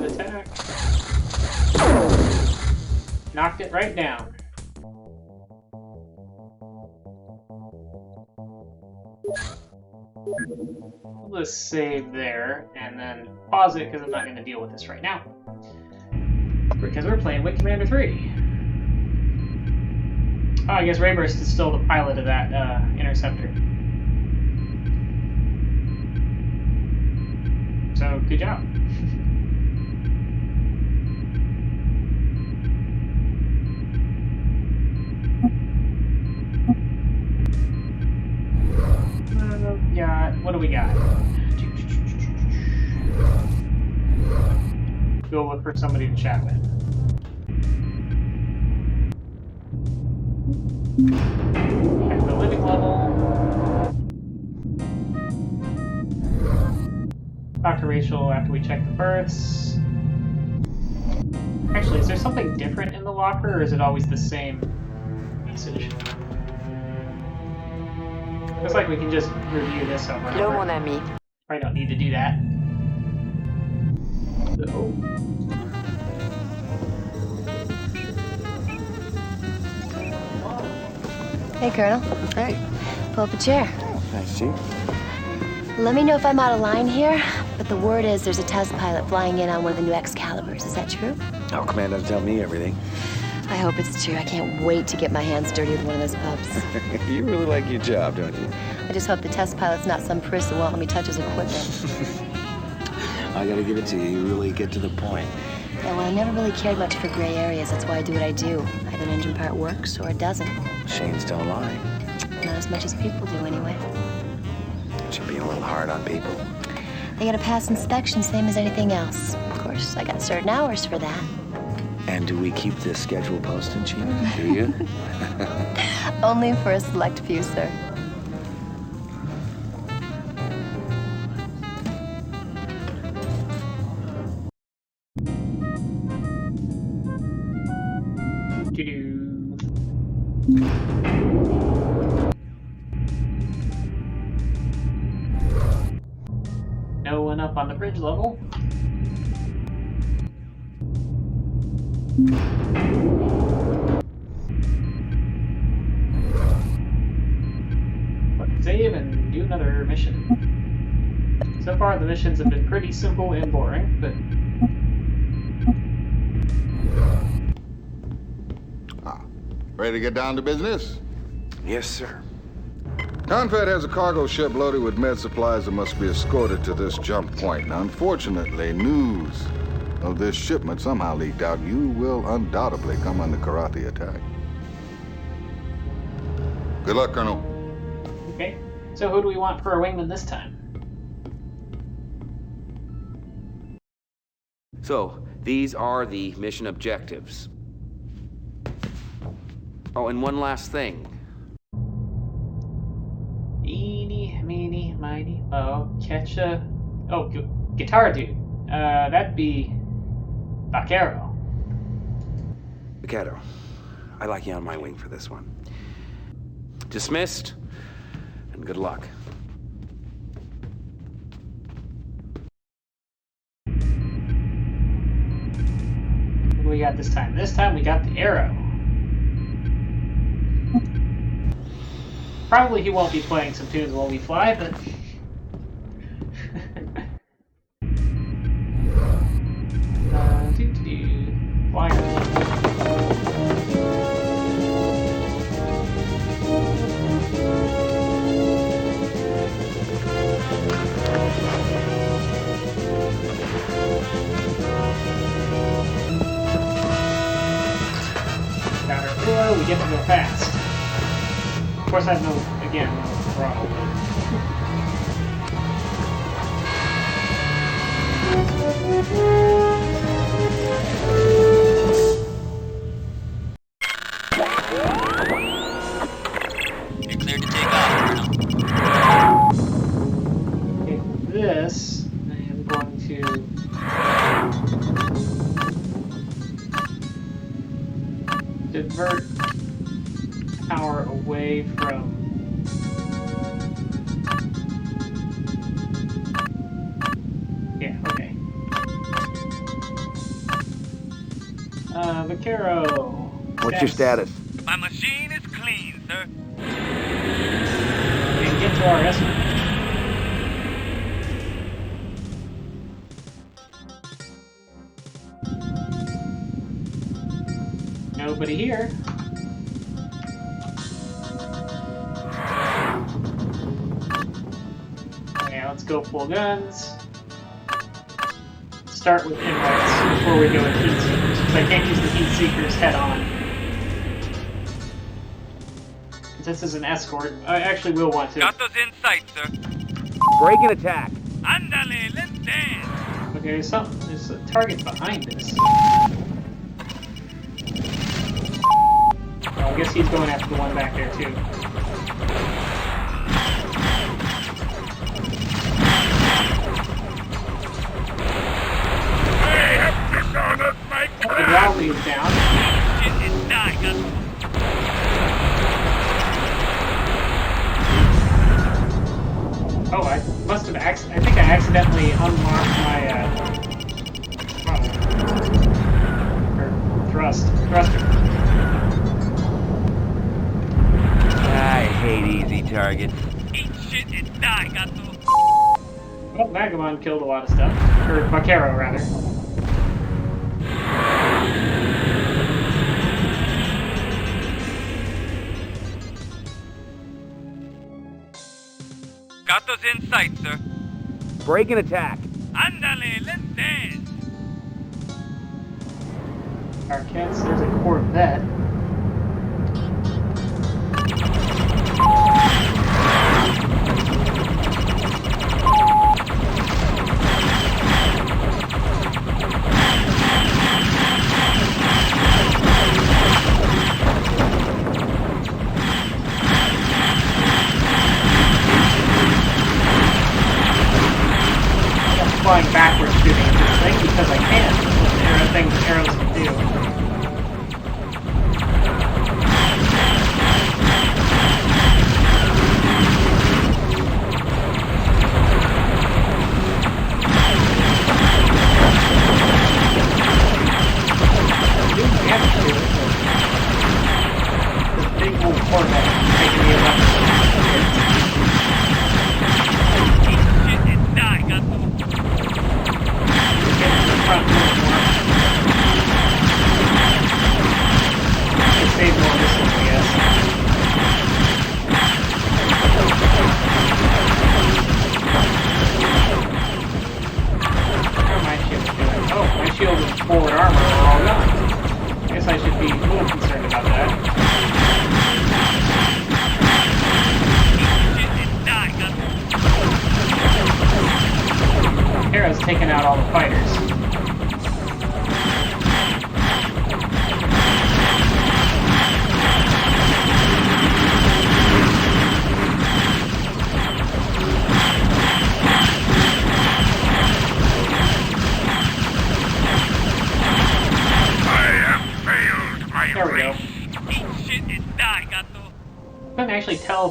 Attack. Knocked it right down. We'll just save there, and then pause it, because I'm not going to deal with this right now. Because we're playing with Commander 3. Oh, I guess Rayburst is still the pilot of that interceptor. So, good job. What do we got? Go look for somebody to chat with. At the living level. Talk to Rachel after we check the berths. Actually, is there something different in the locker, or is it always the same message? Looks like we can just review this over and Hello, over. mon ami. Probably don't need to do that. So. Hey, Colonel. Hey. Pull up a chair. Oh, thanks, Chief. Let me know if I'm out of line here, but the word is there's a test pilot flying in on one of the new Excaliburs. Is that true? Oh, Command doesn't tell me everything. I hope it's true. I can't wait to get my hands dirty with one of those pups. You really like your job, don't you? I just hope the test pilot's not some priss who won't let me touch his equipment. I gotta give it to you. You really get to the point. Yeah, well, I never really cared much for gray areas. That's why I do what I do. Either an engine part works or it doesn't. Machines don't lie. Not as much as people do, anyway. Should be a little hard on people. They gotta pass inspection, same as anything else. Of course, I got certain hours for that. And do we keep this schedule posted, Chief? Do you? Only for a select few, sir. No one up on the bridge level. Let's save and do another mission. So far the missions have been pretty simple and boring, but... Ready to get down to business? Yes, sir. Confed has a cargo ship loaded with med supplies that must be escorted to this jump point. Now, unfortunately, news of this shipment somehow leaked out. You will undoubtedly come under Karathi attack. Good luck, Colonel. Okay, so who do we want for a wingman this time? So, these are the mission objectives. Oh, and one last thing. Eeny, meeny, miny, mo, catch a... Oh, guitar dude. That'd be... Vaquero. Vaquero, I'd like you on my wing for this one. Dismissed, and good luck. What do we got this time? This time we got the arrow. Probably he won't be playing some tunes while we fly, but... Fly. Got our flow, we get to go fast. Of course, I have no, again, no throttle. You're cleared to take off, Colonel. Okay, this, I am going to... divert power away from Vaquero. What's your status? My machine is clean, sir. And get to our escort. Nobody here. Okay, let's go full guns. Start with invites before we go with heat seekers, because I can't use the heat seekers head on. This is an escort. I actually will want to. Got those in sight, sir. Break and attack. Andale, let's dance. Okay, there's a target behind us. Well, I guess he's going after the one back there too. The Rowley is down. Oh, I must have I think I accidentally unlocked my thruster. I hate easy targets. Eat shit and die, Gato. Well, Vagabond killed a lot of stuff. Or Vaquero, rather. Got those in sight, sir. Break and attack. Andale, let's dance. Arquettes, there's a Corvette. Flying backwards shooting at this thing because I can. There are things arrows can do. This big old Corvette is making me a weapon. Save more missiles, I guess. How are my shields doing? Oh, my shield and forward armor are all gone. I guess I should be a little concerned about that. Hera's taken out all the fighters. There we go. Couldn't actually tell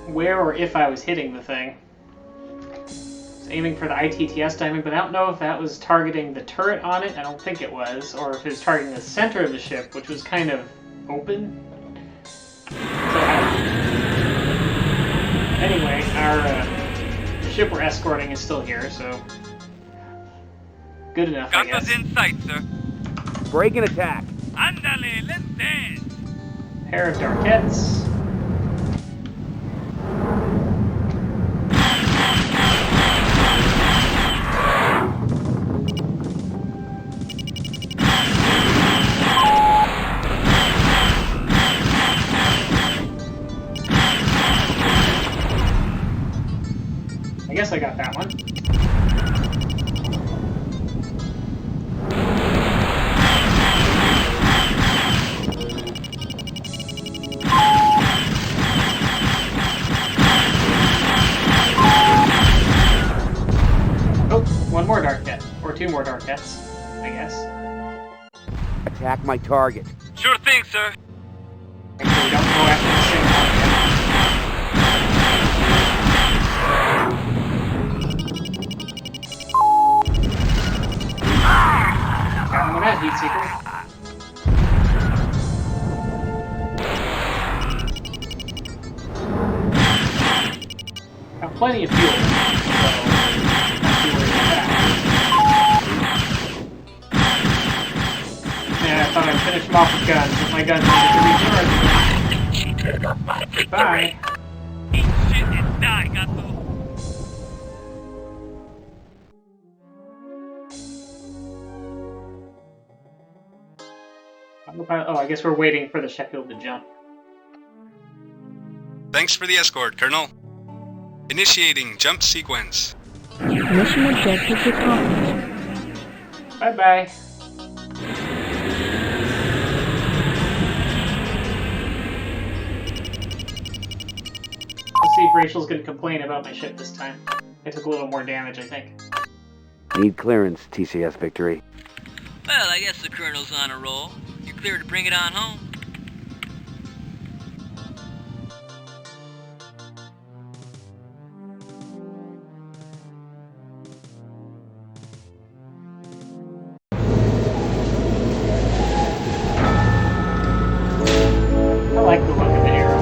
where or if I was hitting the thing. I was aiming for the ITTS timing, but I don't know if that was targeting the turret on it. I don't think it was, or if it was targeting the center of the ship, which was kind of open. So anyway, the ship we're escorting is still here, so good enough, I guess. Got those in sight, sir. Break and attack. Andale, let's dance. Pair of Darkettes. I guess I got that one. One more Darket, or two more Darkets, I guess. Attack my target. Sure thing, sir. Actually, we don't go after the same Darket. Got him with that, Heat Seeker. plenty of fuel, so not too worried about that. Man, I thought I'd finish him off with guns, but my guns needed to recharge. Bye. Eat shit and die, gato. Oh, I guess we're waiting for the Sheffield to jump. Thanks for the escort, Colonel. Initiating jump sequence. Mission objectives accomplished. Bye-bye. Let's see if Rachel's gonna complain about my ship this time. I took a little more damage, I think. Need clearance, TCS Victory. Well, I guess the Colonel's on a roll. You're clear to bring it on home. I like the look of the arrow.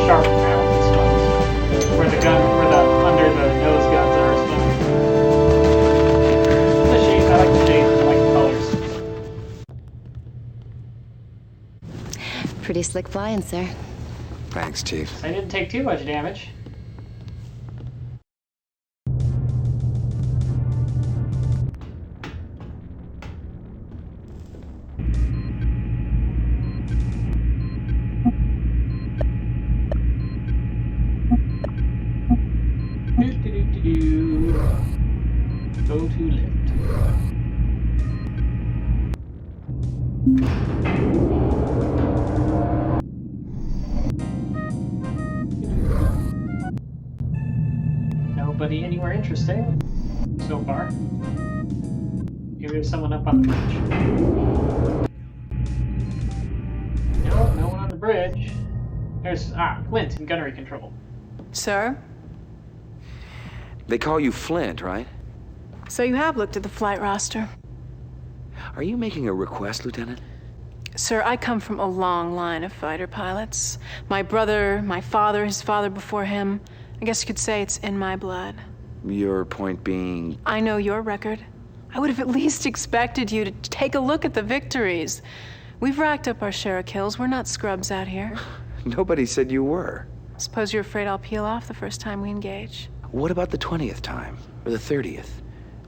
Sharp mount, this one's where the under the nose guns are as well. The shape, I like the shape, I like the colors. Pretty slick flying, sir. Thanks, Chief. I didn't take too much damage. Go to lift. Nobody anywhere interesting so far. Maybe there's someone up on the bridge. No, no one on the bridge. There's Flint in gunnery control. Sir? They call you Flint, right? So you have looked at the flight roster. Are you making a request, Lieutenant? Sir, I come from a long line of fighter pilots. My brother, my father, his father before him. I guess you could say it's in my blood. Your point being... I know your record. I would have at least expected you to take a look at the victories. We've racked up our share of kills. We're not scrubs out here. Nobody said you were. Suppose you're afraid I'll peel off the first time we engage. What about the 20th time? Or the 30th?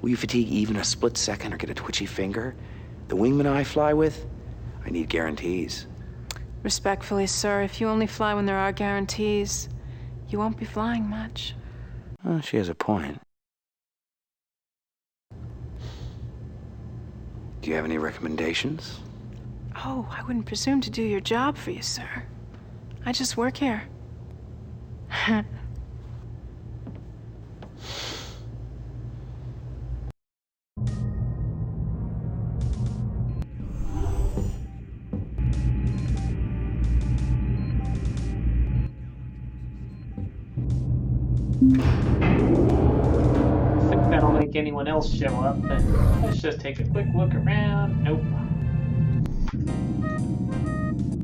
Will you fatigue even a split second or get a twitchy finger? The wingman I fly with? I need guarantees. Respectfully, sir, if you only fly when there are guarantees, you won't be flying much. Oh, she has a point. Do you have any recommendations? Oh, I wouldn't presume to do your job for you, sir. I just work here. I think that'll make anyone else show up, but let's just take a quick look around. Nope.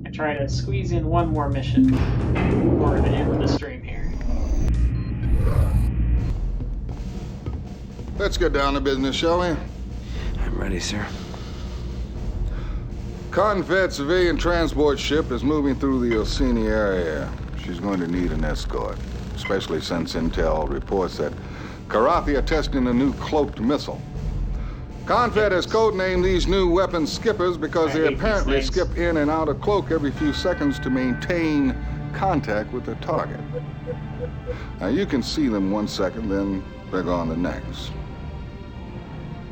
I try to squeeze in one more mission before the end of the stream here. Let's get down to business, shall we? I'm ready, sir. Confed civilian transport ship is moving through the Orsini area. She's going to need an escort, especially since intel reports that Karathi are testing a new cloaked missile. Confed has codenamed these new weapons skippers because they apparently skip in and out of cloak every few seconds to maintain contact with their target. Now you can see them 1 second, then they're gone the next.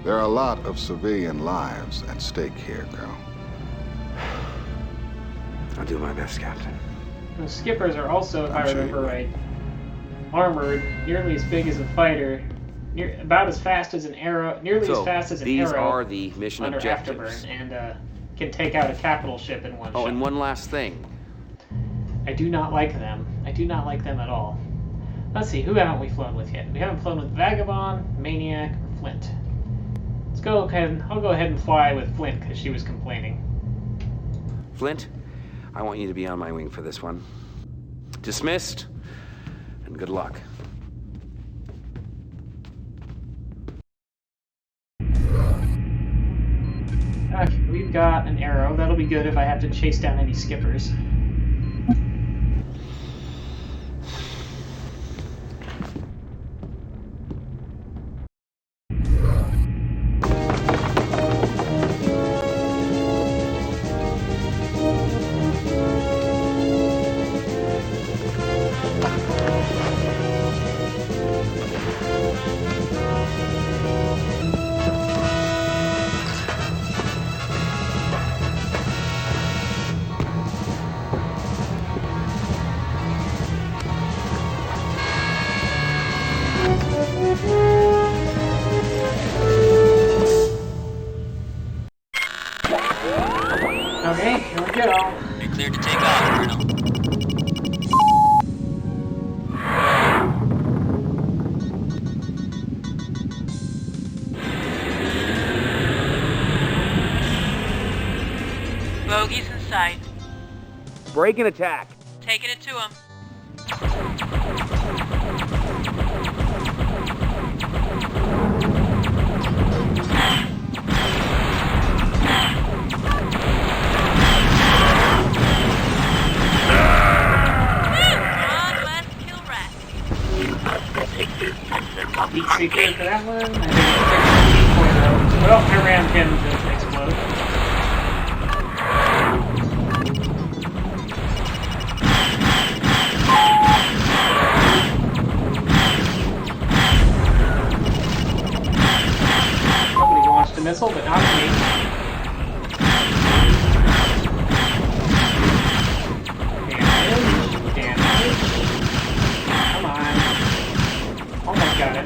There are a lot of civilian lives at stake here, Colonel. I'll do my best, Captain. The skippers are also, if I remember right, armored, nearly as big as a fighter, about as fast as an arrow, nearly as fast as an arrow. These are the mission under objectives. Afterburn, and can take out a capital ship in one shot. Oh, and one last thing. I do not like them. I do not like them at all. Let's see, who haven't we flown with yet? We haven't flown with Vagabond, Maniac, or Flint. Let's go ahead. I'll go ahead and fly with Flint because she was complaining. Flint, I want you to be on my wing for this one. Dismissed, and good luck. Okay, we've got an arrow. That'll be good if I have to chase down any skippers. Okay, here we go. You're cleared to take off, Colonel. Bogies in sight. Break and attack. Taking it to him. Heat seeker for that one. I think it's well, I rammed him to explode. Somebody launched a missile, but not me. Damage. Come on. Almost got it.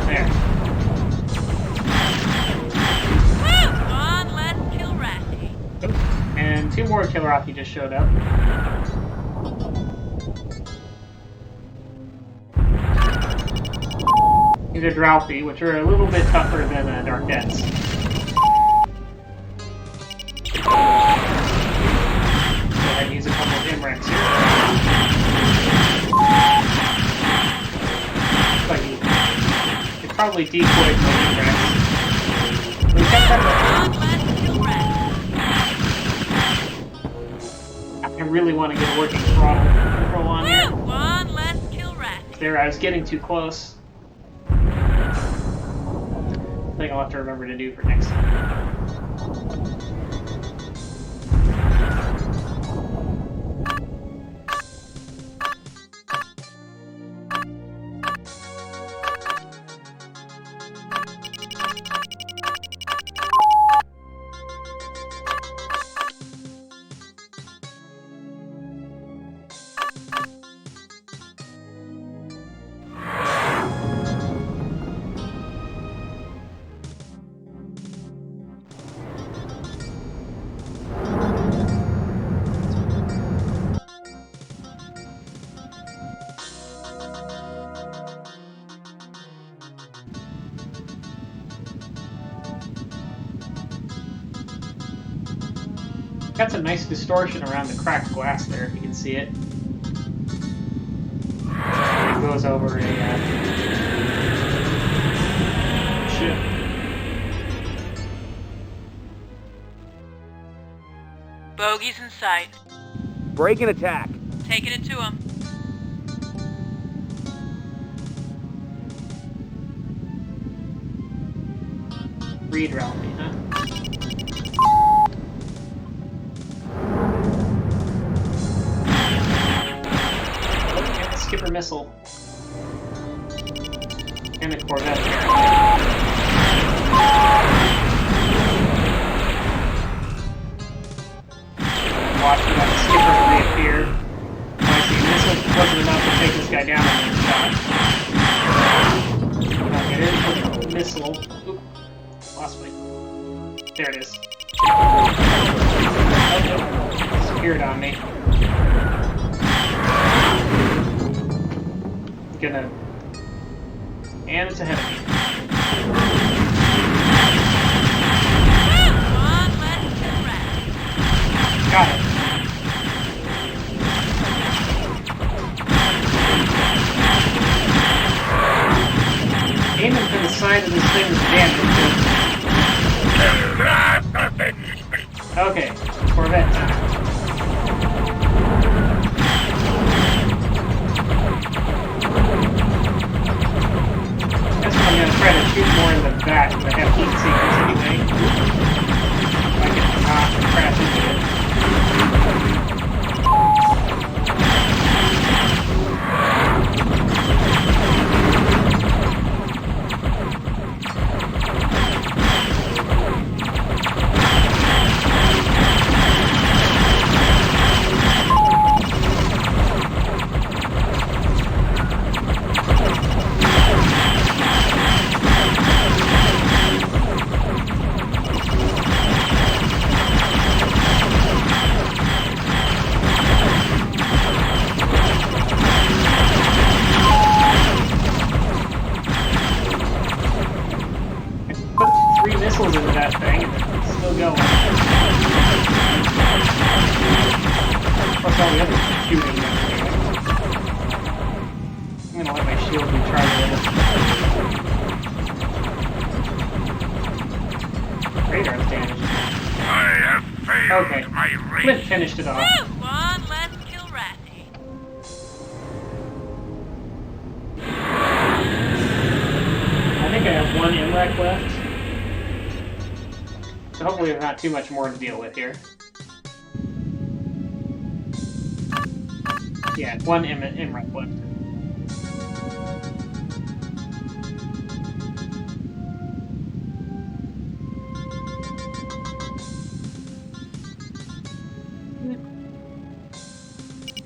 There. One less Kilrathi. And two more Kilrathi just showed up. These are Drouthy, which are a little bit tougher than Darkettes. Go ahead and use a couple of Imrex here. Like you could probably decoy from Imrex. I really want to get a working throttle control on here. One less Kilrathi. There, I was getting too close. Thing I'll have to remember to do for next time. Got some nice distortion around the cracked glass there, if you can see it. It goes over a ship. Bogies in sight. Break and attack. Taking it to him. Read Ralphie, huh? Skipper missile. And a Corvette. Watch for that skipper to reappear. I see missile wasn't enough to take this guy down in one shot. Get in for the missile. Oop. Lost me. There it is. Oh, disappeared on me. Gonna, and it's ahead of me. One What's all the other shooting doing? I'm gonna let my shield recharge a little. Radar's damaged. I have failed Okay. my race. Flint finished it off. One less kill Ratty. I think I have one MREC left. So hopefully there's not too much more to deal with here. Yeah, one MREC left.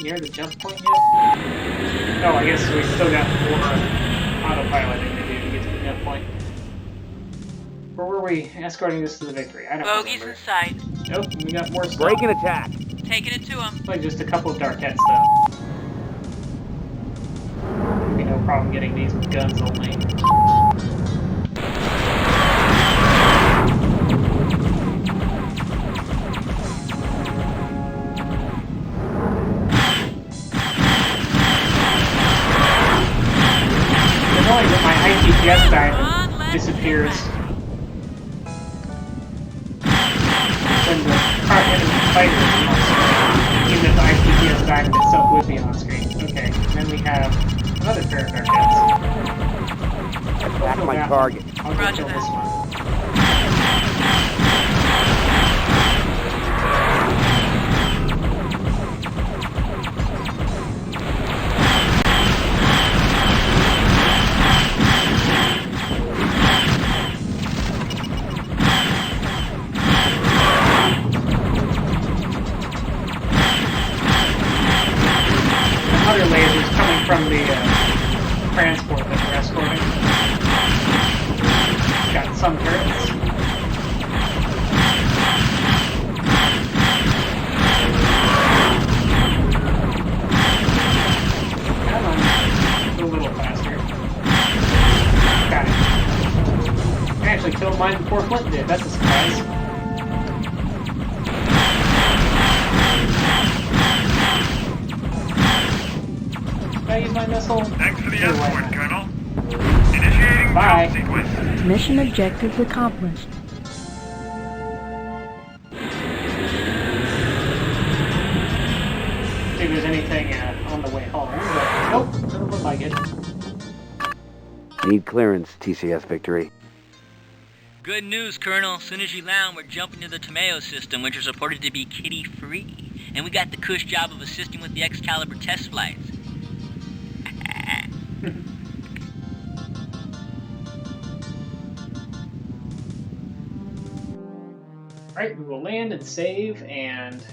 Near the jump point yet? Oh, I guess we still got more autopiloting to do to get to the jump point. Where were we escorting this to the victory? I don't Bogey's remember. in sight. Nope, we got more stuff. Break and attack. Taking it to him. Like just a couple of Darkette stuff. Be no problem getting these with guns only. Annoying that my ITPS diamond disappears when the enemy fighter is on screen, even if the ITPS diamond itself would be on screen. Okay, then we have another pair of Darkettes. Back my target. I'll go kill this one. Other lasers coming from the transport that we're escorting. Got some turrets. Come on, go a little faster. Got it. I actually killed mine before Flint did. That's a surprise. Did I use my missile? Thanks for the Sure, why escort, not? Colonel. Initiating Bye. jump sequence. Mission objectives accomplished. See if there's anything on the way home, but nope, doesn't look like it. Need clearance, TCS Victory. Good news, Colonel. Soon as you land, we're jumping to the Tomeo system, which is reported to be kitty-free. And we got the cush job of assisting with the Excalibur test flights. Right, we will land and save and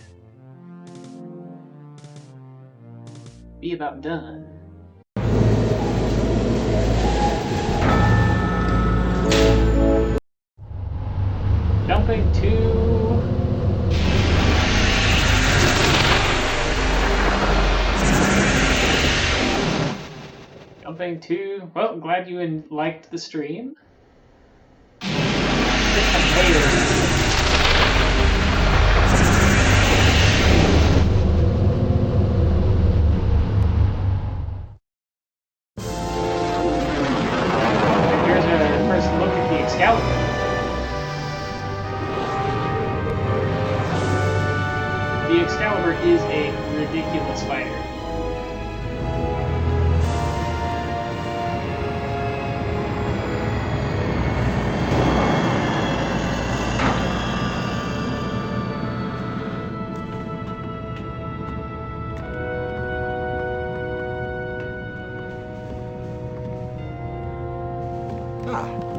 be about done. Jumping to well, glad you liked the stream. Here's a first look at the Excalibur. The Excalibur is a ridiculous fighter.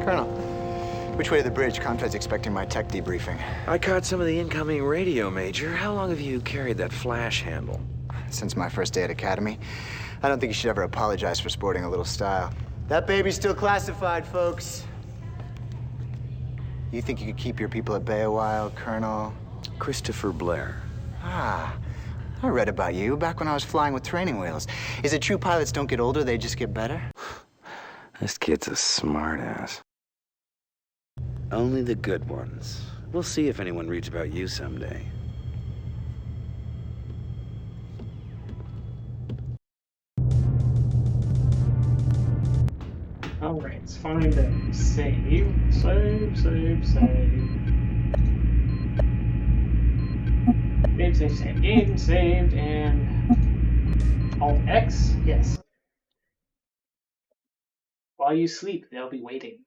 Colonel, which way to the bridge? Confed's expecting my tech debriefing. I caught some of the incoming radio, Major. How long have you carried that flash handle? Since my first day at Academy. I don't think you should ever apologize for sporting a little style. That baby's still classified, folks. You think you could keep your people at bay a while, Colonel? Christopher Blair. Ah, I read about you back when I was flying with training wheels. Is it true pilots don't get older, they just get better? This kid's a smartass. Only the good ones. We'll see if anyone reads about you someday. find them. Save. Save, save, save. Save, save, save. Game saved, and Alt X? Yes. While you sleep, they'll be waiting.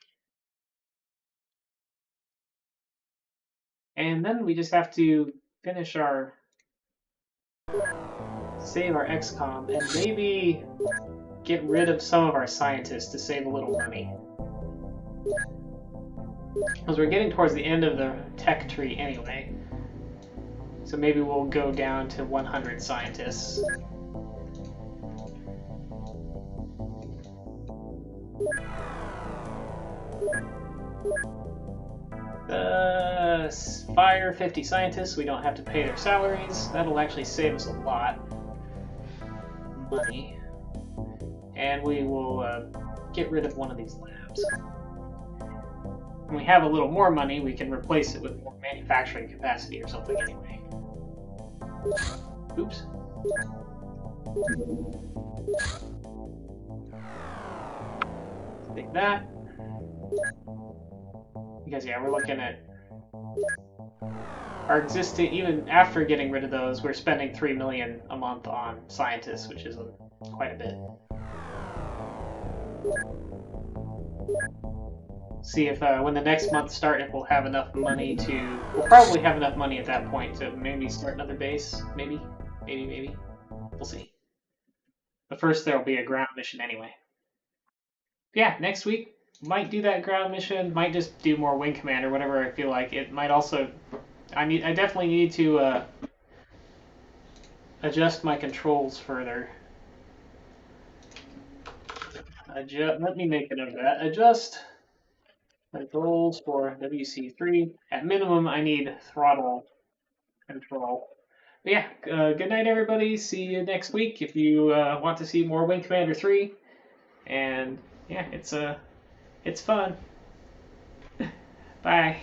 And then we just have to finish our... save our XCOM, and maybe get rid of some of our scientists to save a little money. Because we're getting towards the end of the tech tree anyway. So maybe we'll go down to 100 scientists. Fire 50 scientists, we don't have to pay their salaries. That'll actually save us a lot of money. And we will get rid of one of these labs. When we have a little more money, we can replace it with more manufacturing capacity or something anyway. Oops. Take that. Because yeah, we're looking at our existing, even after getting rid of those, we're spending $3 million a month on scientists, which is quite a bit. See if when the next month starts, if we'll have enough money to... We'll probably have enough money at that point to maybe start another base. Maybe. Maybe. We'll see. But first there will be a ground mission anyway. Yeah, next week, might do that ground mission, might just do more Wing Commander, whatever I feel like. It might also... I definitely need to adjust my controls further. Let me make a note of that. Adjust controls for WC3. At minimum, I need throttle control. But yeah, good night, everybody. See you next week if you want to see more Wing Commander 3. And yeah, it's fun. Bye.